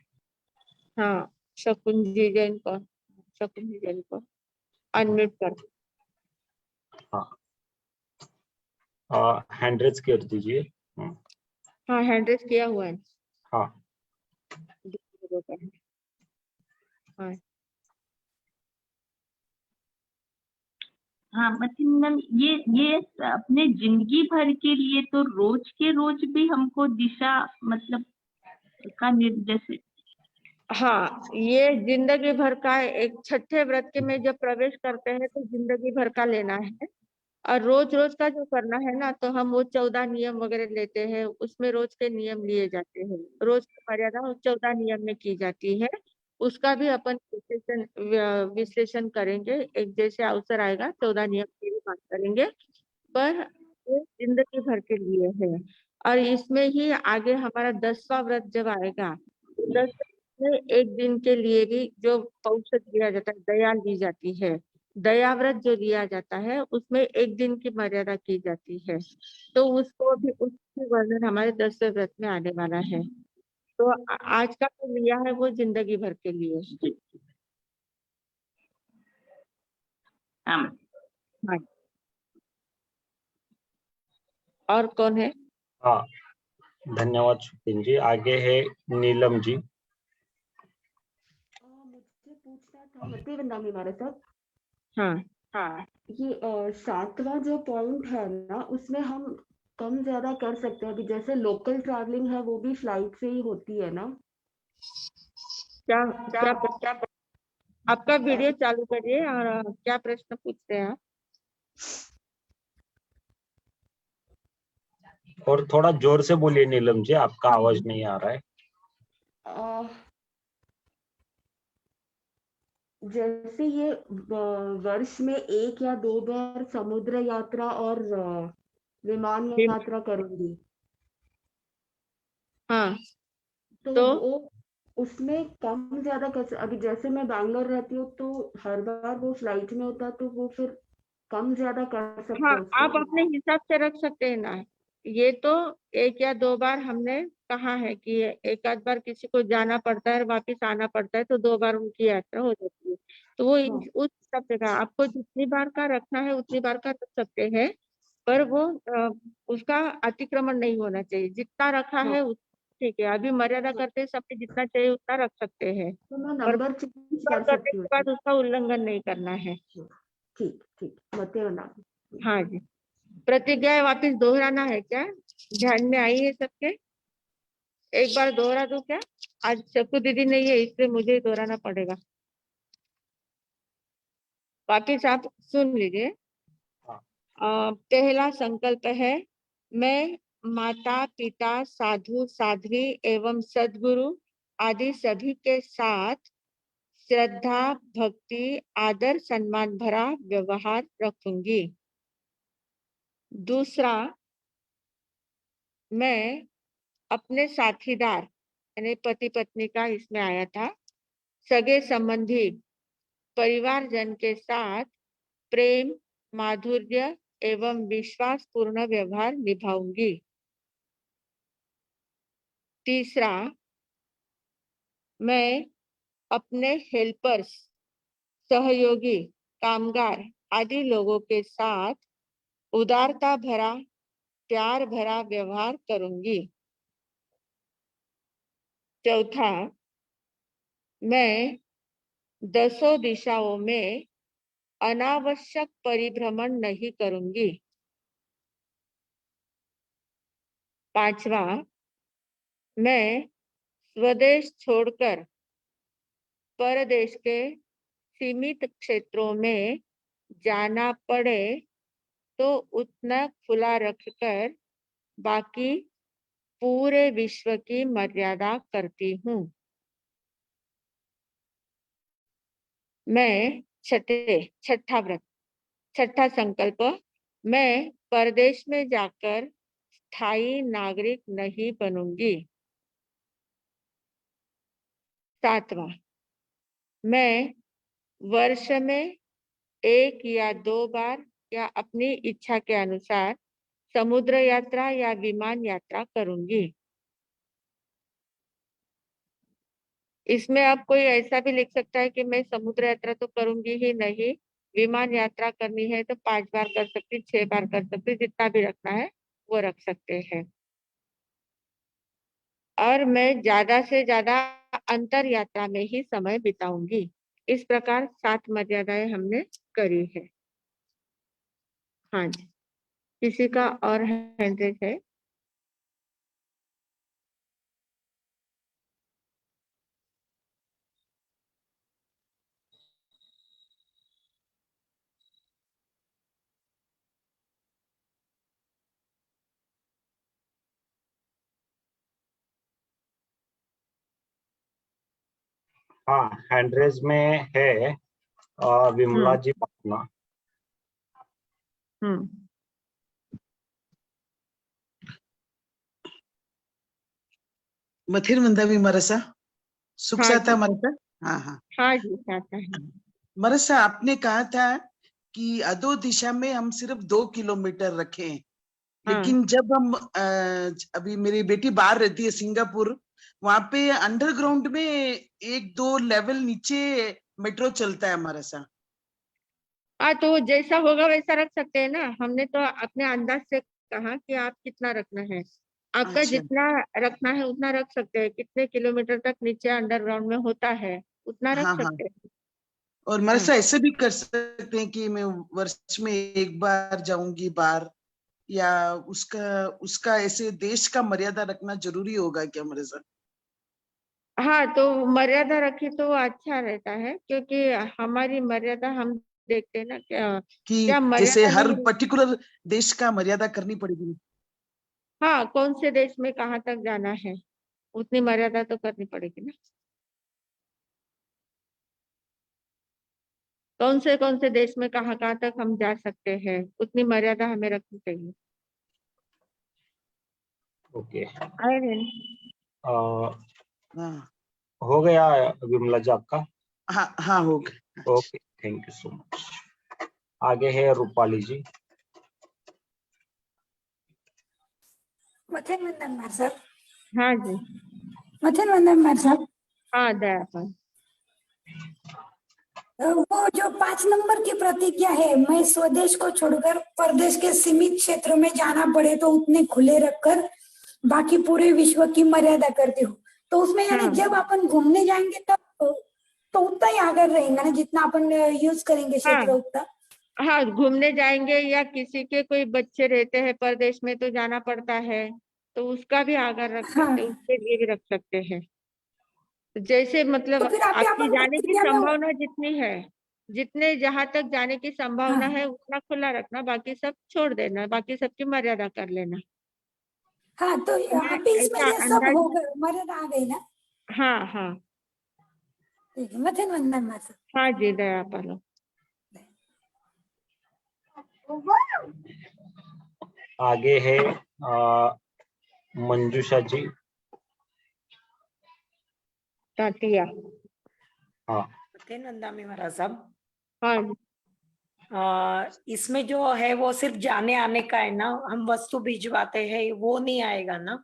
हाँ, शकुंजी जैन को, शकुंजी जैन को अनम्यूट कर। हाँ, हैंड रेज कर दीजिए। हाँ, हैंड रेज किया हुआ है। हाँ, हाँ, हाँ मतलब मैम, ये अपने जिंदगी भर के लिए तो रोज के रोज भी हमको दिशा मतलब का निर्देश। हाँ, ये जिंदगी भर का एक छठे व्रत के में जब प्रवेश करते हैं तो जिंदगी भर का लेना है। और रोज रोज का जो करना है ना, तो हम वो 14 नियम वगैरह लेते हैं, उसमें रोज के नियम लिए जाते हैं। रोज की मर्यादा 14 नियम में की जाती है। उसका भी अपन विश्लेषण करेंगे, एक जैसे अवसर आएगा 14 नियम की भी बात करेंगे। पर ये जिंदगी भर के लिए है। और इसमें ही आगे हमारा 10वां व्रत जब आएगा, 10 में एक दिन के लिए भी जो पौष दिया जाता है, दया दी जाती है। दया व्रत जो दिया जाता है उसमें एक दिन की मर्यादा की जाती है। तो उसको भी, उसकी वर्णन हमारे 10वें व्रत में आने वाला है। तो आज का जो लिया है वो जिंदगी भर के लिए है। हाँ, हाँ। और कौन है? हाँ, धन्यवाद शुक्रिन जी। आगे है नीलम जी। मुझे पूछना था मती वंदामी महाराज साहब। हाँ, हाँ, ये 7वां जो पॉइंट है ना, उसमें हम कम ज्यादा कर सकते हैं। अभी जैसे लोकल ट्रैवलिंग है वो भी फ्लाइट से ही होती है ना? क्या क्या क्या क्या आपका वीडियो चालू करिए और क्या प्रश्न पूछते हैं आप? और थोड़ा जोर से बोलिए नीलम जी, आपका आवाज नहीं आ रहा है। जैसे ये वर्ष में 1 या 2 बार समुद्र यात्रा और विमान यात्रा करूंगी, हाँ, तो तो वो उसमें कम ज्यादा कैसे? अभी जैसे मैं बैंगलोर रहती हूँ तो हर बार वो फ्लाइट में होता, तो वो फिर कम ज्यादा कर सकते हाँ, हैं आप उसको? अपने हिसाब से रख सकते हैं ना। ये तो 1 या 2 बार हमने कहा है कि एक आध बार किसी को जाना पड़ता है, वापिस आना पड़ता है, तो 2 बार उनकी यात्रा हो जाती है। तो वो हाँ, उस हिसाब से कहा, आपको जितनी बार का रखना है उतनी बार का रख सकते हैं। पर वो उसका अतिक्रमण नहीं होना चाहिए। जितना रखा हाँ, है ठीक है। अभी मर्यादा करते समय जितना चाहिए उतना रख सकते हैं, तो मैं पर नंबर चेंज बार कर करने सकती के हूँ? बाद उसका उल्लंघन नहीं करना है। ठीक ठीक, मते बना। हाँ जी। प्रतिज्ञा वापिस दोहराना है क्या? ध्यान में आई है सबके? एक बार दोहरा दूं क्या? आज चक्कू दीदी नहीं है इसलिए मुझे ही दोहराना पड़ेगा। वापिस आप सुन लीजिए। पहला संकल्प है, मैं माता पिता साधु साध्वी एवं सद्गुरु आदि सभी के साथ श्रद्धा भक्ति आदर सम्मान भरा व्यवहार रखूंगी। दूसरा, मैं अपने साथीदार यानी पति पत्नी का इसमें आया था, सगे संबंधी परिवारजन के साथ प्रेम माधुर्य एवं विश्वास पूर्ण व्यवहार निभाऊंगी। तीसरा, मैं अपने हेल्पर्स सहयोगी कामगार आदि लोगों के साथ उदारता भरा प्यार भरा व्यवहार करूंगी। चौथा, मैं 10 दिशाओं में अनावश्यक परिभ्रमण नहीं करूंगी। पांचवा, मैं स्वदेश छोड़कर परदेश के सीमित क्षेत्रों में जाना पड़े तो उतना खुला रखकर बाकी पूरे विश्व की मर्यादा करती हूँ। मैं छठा व्रत, छठा संकल्प, मैं परदेश में जाकर स्थायी नागरिक नहीं बनूंगी। सातवां, मैं वर्ष में 1 या 2 बार या अपनी इच्छा के अनुसार समुद्र यात्रा या विमान यात्रा करूंगी। इसमें आप कोई ऐसा भी लिख सकता है कि मैं समुद्र यात्रा तो करूंगी ही नहीं, विमान यात्रा करनी है तो 5 बार कर सकती, 6 बार कर सकती, जितना भी रखना है वो रख सकते हैं। और मैं ज्यादा से ज्यादा अंतर यात्रा में ही समय बिताऊंगी। इस प्रकार 7 मर्यादाएं हमने करी है। हाँ जी, किसी का और हैंड रेज है? हाँ, हैंड रेज में है विमला जी पाटना। हम्म। मथिर मंदावी मरसा सुख हाँ साता जी, मरसा। हाँ हाँ हाँ जी, चाहता है। मरसा, आपने कहा था कि अधो दिशा में हम सिर्फ 2 किलोमीटर रखें, हाँ लेकिन जब हम अभी मेरी बेटी बाहर रहती है सिंगापुर, वहां पे अंडरग्राउंड में 1-2 लेवल नीचे मेट्रो चलता है हमारा सा। हाँ, तो जैसा होगा वैसा रख सकते हैं ना। हमने तो अपने अंदाज से कहा कि आप कितना रखना है, आपका अच्छा जितना रखना है उतना रख सकते हैं। कितने किलोमीटर तक नीचे अंडरग्राउंड में होता है उतना रख हाँ हाँ, सकते हैं। और हाँ मरसा ऐसे भी कर सकते हैं कि मैं वर्ष में 1 बार जाऊंगी बाहर, या उसका उसका ऐसे देश का मर्यादा रखना जरूरी होगा क्या मरसा? हाँ, तो मर्यादा रखी तो अच्छा रहता है, क्योंकि हमारी मर्यादा हम देखते हैं ना क्या कि क्या जैसे मर्यादा हर नहीं है। पर्टिकुलर देश का मर्यादा करनी पड़ेगी। हाँ, कौन से देश में कहाँ तक जाना है उतनी मर्यादा तो करनी पड़ेगी ना। कौन से देश में कहाँ कहाँ तक हम जा सकते हैं उतनी मर्यादा हमें रखनी चाहिए। ओके, अरे, हाँ हो गया विमला जी आपका? हाँ हाँ, हो गया। Okay, thank you so much. आगे है रूपाली जी। मथन वंदन मार साहब। हाँ जी, मथन वंदन मार साहब। हाँ दयापन। वो जो 5 नंबर की प्रतिज्ञा है, मैं स्वदेश को छोड़कर परदेश के सीमित क्षेत्रों में जाना पड़े तो उतने खुले रखकर बाकी पूरे विश्व की मर्यादा करती हूँ, तो उसमें यानी हाँ जब अपन घूमने जाएंगे तब तो उतना ही आगे रहेगा ना, जितना अपन यूज करेंगे हाँ क्षेत्र उतना। हाँ, घूमने जाएंगे या किसी के कोई बच्चे रहते हैं परदेश में तो जाना पड़ता है, तो उसका भी आगर रख सकते हैं, हाँ, उसके लिए भी रख सकते हैं। जैसे मतलब तो फिर अभी आपकी अपन जाने की प्रतिज्ञा में संभावना जितनी है, जितने जहां तक जाने की संभावना हाँ है उतना खुला रखना, बाकी सब छोड़ देना, बाकी सबकी मर्यादा कर लेना। हाँ, तो मैं अभी इसमें ऐसा ये सब अंदाज। हो गए, मर्यादा आ गई ना। हाँ हाँ, ठीक है, मथन वंदन मार साहब। हाँ जी दया पालो। आगे है मंजूषा जी। तातिया। हाँ, नंदा में महाराज साहब, हाँ जी, इसमें जो है वो सिर्फ जाने आने का है ना, हम वस्तु भिजवाते हैं वो नहीं आएगा ना?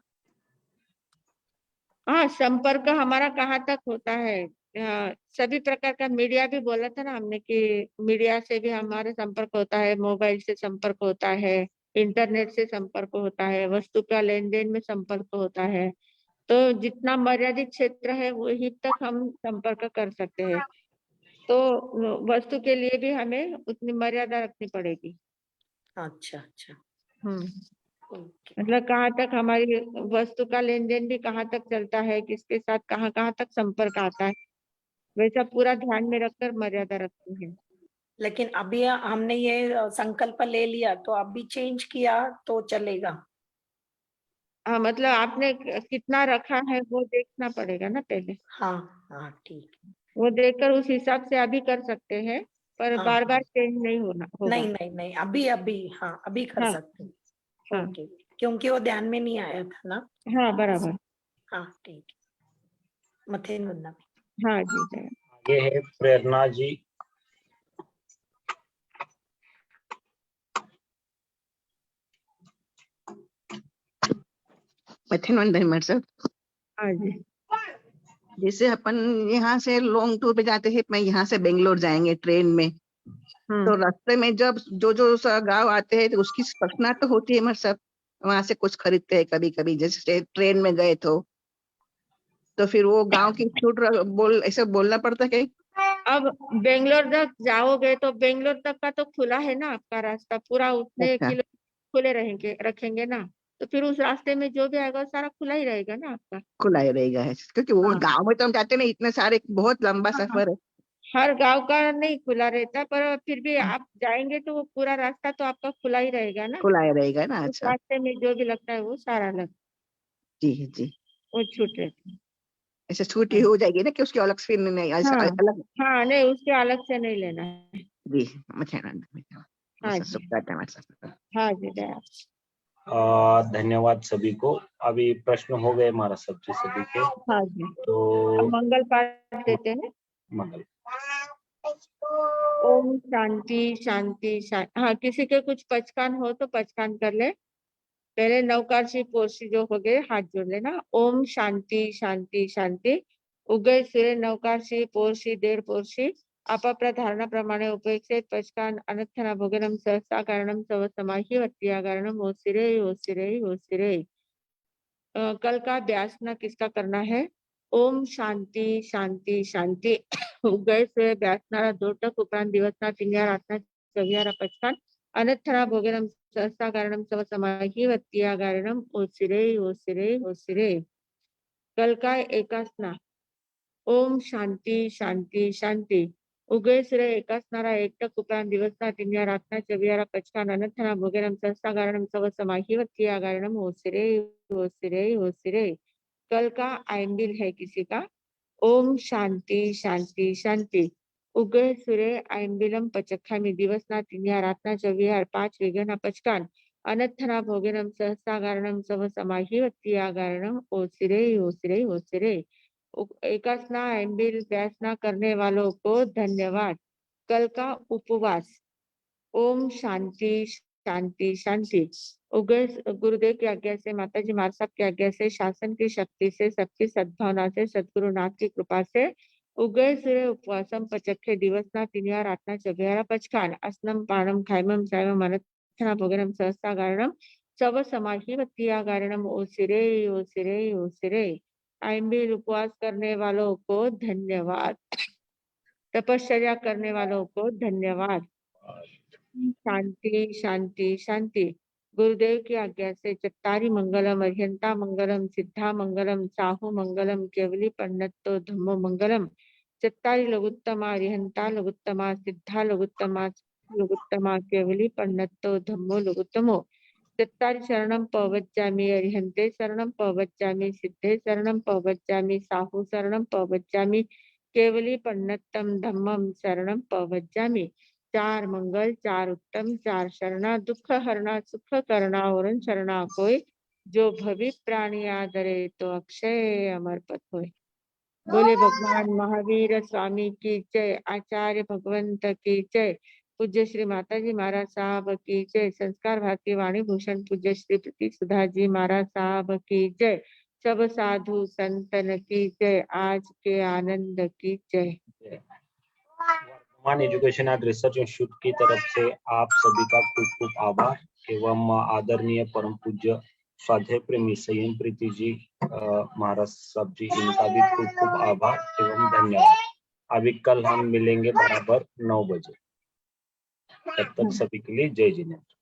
हाँ, संपर्क हमारा कहाँ तक होता है। सभी प्रकार का मीडिया भी बोला था ना हमने कि मीडिया से भी हमारे संपर्क होता है, मोबाइल से संपर्क होता है, इंटरनेट से संपर्क होता है, वस्तु का लेन देन में संपर्क होता है। तो जितना मर्यादित क्षेत्र है वही तक हम संपर्क कर सकते हैं। तो वस्तु के लिए भी हमें उतनी मर्यादा रखनी पड़ेगी। अच्छा अच्छा, हम्म, ओके। मतलब कहाँ तक हमारी वस्तु का लेन देन भी कहाँ तक चलता है, किसके साथ कहाँ कहाँ तक संपर्क आता है, वैसा पूरा ध्यान में रखकर मर्यादा रखती है। लेकिन अभी हमने ये संकल्प ले लिया तो अभी चेंज किया तो चलेगा? हाँ, मतलब आपने कितना रखा है वो देखना पड़ेगा ना पहले। हाँ हाँ, ठीक। वो देखकर उस हिसाब से अभी कर सकते हैं, पर हाँ बार बार हाँ, चेंज नहीं होना होगा। नहीं नहीं नहीं, अभी अभी हाँ अभी कर हाँ सकते हैं। हाँ ओके, क्योंकि वो ध्यान में नहीं आया था ना। हाँ, बराबर। हाँ ठीक है, मथेन वंदना में। हाँ जी दया। आगे है प्रेरणा जी। मथन वंदन मार साहब। हाँ जी, जैसे अपन यहाँ से लॉन्ग टूर पे जाते हैं, मैं यहाँ से बेंगलोर जाएंगे ट्रेन में, तो रास्ते में जब जो गांव आते हैं तो उसकी स्पर्शना तो होती है, मतलब वहां से कुछ खरीदते हैं कभी कभी, जैसे ट्रेन में गए तो फिर वो गांव की छूट ऐसे बोलना पड़ता है कि अब बेंगलोर तक जाओगे तो बेंगलोर तक का तो खुला है ना आपका रास्ता, पूरा उतने अच्छा। किलो खुले रखेंगे ना, तो फिर उस रास्ते में जो भी आएगा वो सारा खुला ही रहेगा ना आपका। खुला ही रहेगा है, क्योंकि वो हाँ। गांव में तो हम जाते नहीं, इतने सारे बहुत लंबा हाँ, सफर है। हर गांव का नहीं खुला रहता, पर फिर भी आप जाएंगे तो वो पूरा रास्ता तो आपका खुला ही रहेगा ना, खुला ही रहेगा ना। उस अच्छा रास्ते में जो भी लगता है वो सारा जी जी, वो छूट रहती है। ऐसे छुट्टी हाँ। हो जाएगी ना कि उसकी अलग फिर नहीं हाँ अलग। हाँ, नहीं उसके अलग से नहीं लेना है। जी मचाना हाँ ऐसा जी, सब करते हैं सब। हाँ जी, दया। धन्यवाद सभी को। अभी प्रश्न हो गए हमारा सभी के, हाँ जी, तो अब मंगल पाठ देते हैं। मंगल। ओम शांति शांति शांति। हाँ, किसी के कुछ पचकान हो तो पचकान कर ले। पहले नवकारशी पोर्शी जो हो गए हाथ जोड़ लेना। ओम शांति शांति शांति। उगय सूर्य नवकारशी पोर्शी देर पोर्शी आपापल्या धारणा प्रमाणे उपयुक्त पचकान अनर्थना भोगनम सहसा कारणम सव समाही वत्या कारणम ओसिरे ओसिरे ओसिरे। कल का व्यासना किसका करना है? ओम शांति शांति शांति। उगय सूर्य व्यासनारा दोटक उपरांत दिवसना 3 रातना 24 पचकान अनर्थना भोगनम सहसा कारणम सव समाही वत्या कारणम ओसिरे ओसिरे ओसिरे। कल का एकासना ओम शांति शांति शांति। उगय सूर्य एकासनारा एकटक उपरांत दिवसना 3 रातना 24 पचकान अनर्थना भोगनम सहसा कारणम सव समाही वत्या कारणम ओसिरे ओसिरे ओसिरे। कल का आयंबिल है किसी का? ओम शांति शांति शांति। उगय सूर्य आयंबिलम पचखामी दिवसना 3 रातना 24 5 विघ्न पचकान अनर्थना भोगनम सहसा कारणम सव समाही वत्या कारणम ओसिरे ओसिरे ओसिरे। एकासना आयंबिल व्यासना करने वालों को धन्यवाद। कल का उपवास ओम शांति शांति शांति। उगय गुरुदेव की आज्ञा से, माताजी मार साहब की आज्ञा से, शासन की शक्ति से, सबकी सद्भावना से, सद्गुरुनाथ की कृपा से उगय सूर्य उपवासम पचखे दिवसना 3 रातना 24 पचकान असनम पानम खायमम सायमम अनर्थना भोगनम सहसा कारणम सव समाही वत्या कारणम ओसिरे ओसिरे ओसिरे। आयंबिल उपवास करने वालों को धन्यवाद। तपश्चर्या करने वालों को धन्यवाद। शांति शांति शांति। गुरुदेव की आज्ञा से चत्तारी मंगलम अर्यंता मंगलम सिद्धा मंगलम साहु मंगलम केवली पंडितो धम्मो मंगलम। चत्तारी लघुत्तमा अर्यंता लघुत्तमा सिद्धा लघुत्तमा लघुत्तमा केवली पंडितो धम्मो लघुत्तमो। चत्तारी शरणम पवज्जामि अर्यंते शरणम पवज्जामि सिद्धे शरणम पवज्जामि साहु शरणम पवज्जामि केवली पंडितम धम्मम शरणम पवज्जामि। 4 मंगल 4 उत्तम 4 शरणा दुख हरणा सुख करना और शरणा कोई जो भवि प्राणी आदरे तो अक्षय अमर पद होय। बोले भगवान महावीर स्वामी की जय। आचार्य भगवंत की जय। पूज्य श्री माताजी महाराज साहब की जय। संस्कार भारती वाणी भूषण पूज्य श्री प्रतीक सुधा जी महाराज साहब की जय। सब साधु संतन की जय। आज के आनंद की जय। Vardhaman education and research institute की तरफ से आप सभी का खूब खूब आभार एवं आदरणीय परम पूज्य स्वाध्याय प्रेमी संयम प्रीति जी महाराज साहब जी, इनका भी खूब खूब आभार एवं धन्यवाद। अभी कल हम मिलेंगे बराबर 9 बजे। तब तक सभी के लिए जय जिनेंद्र।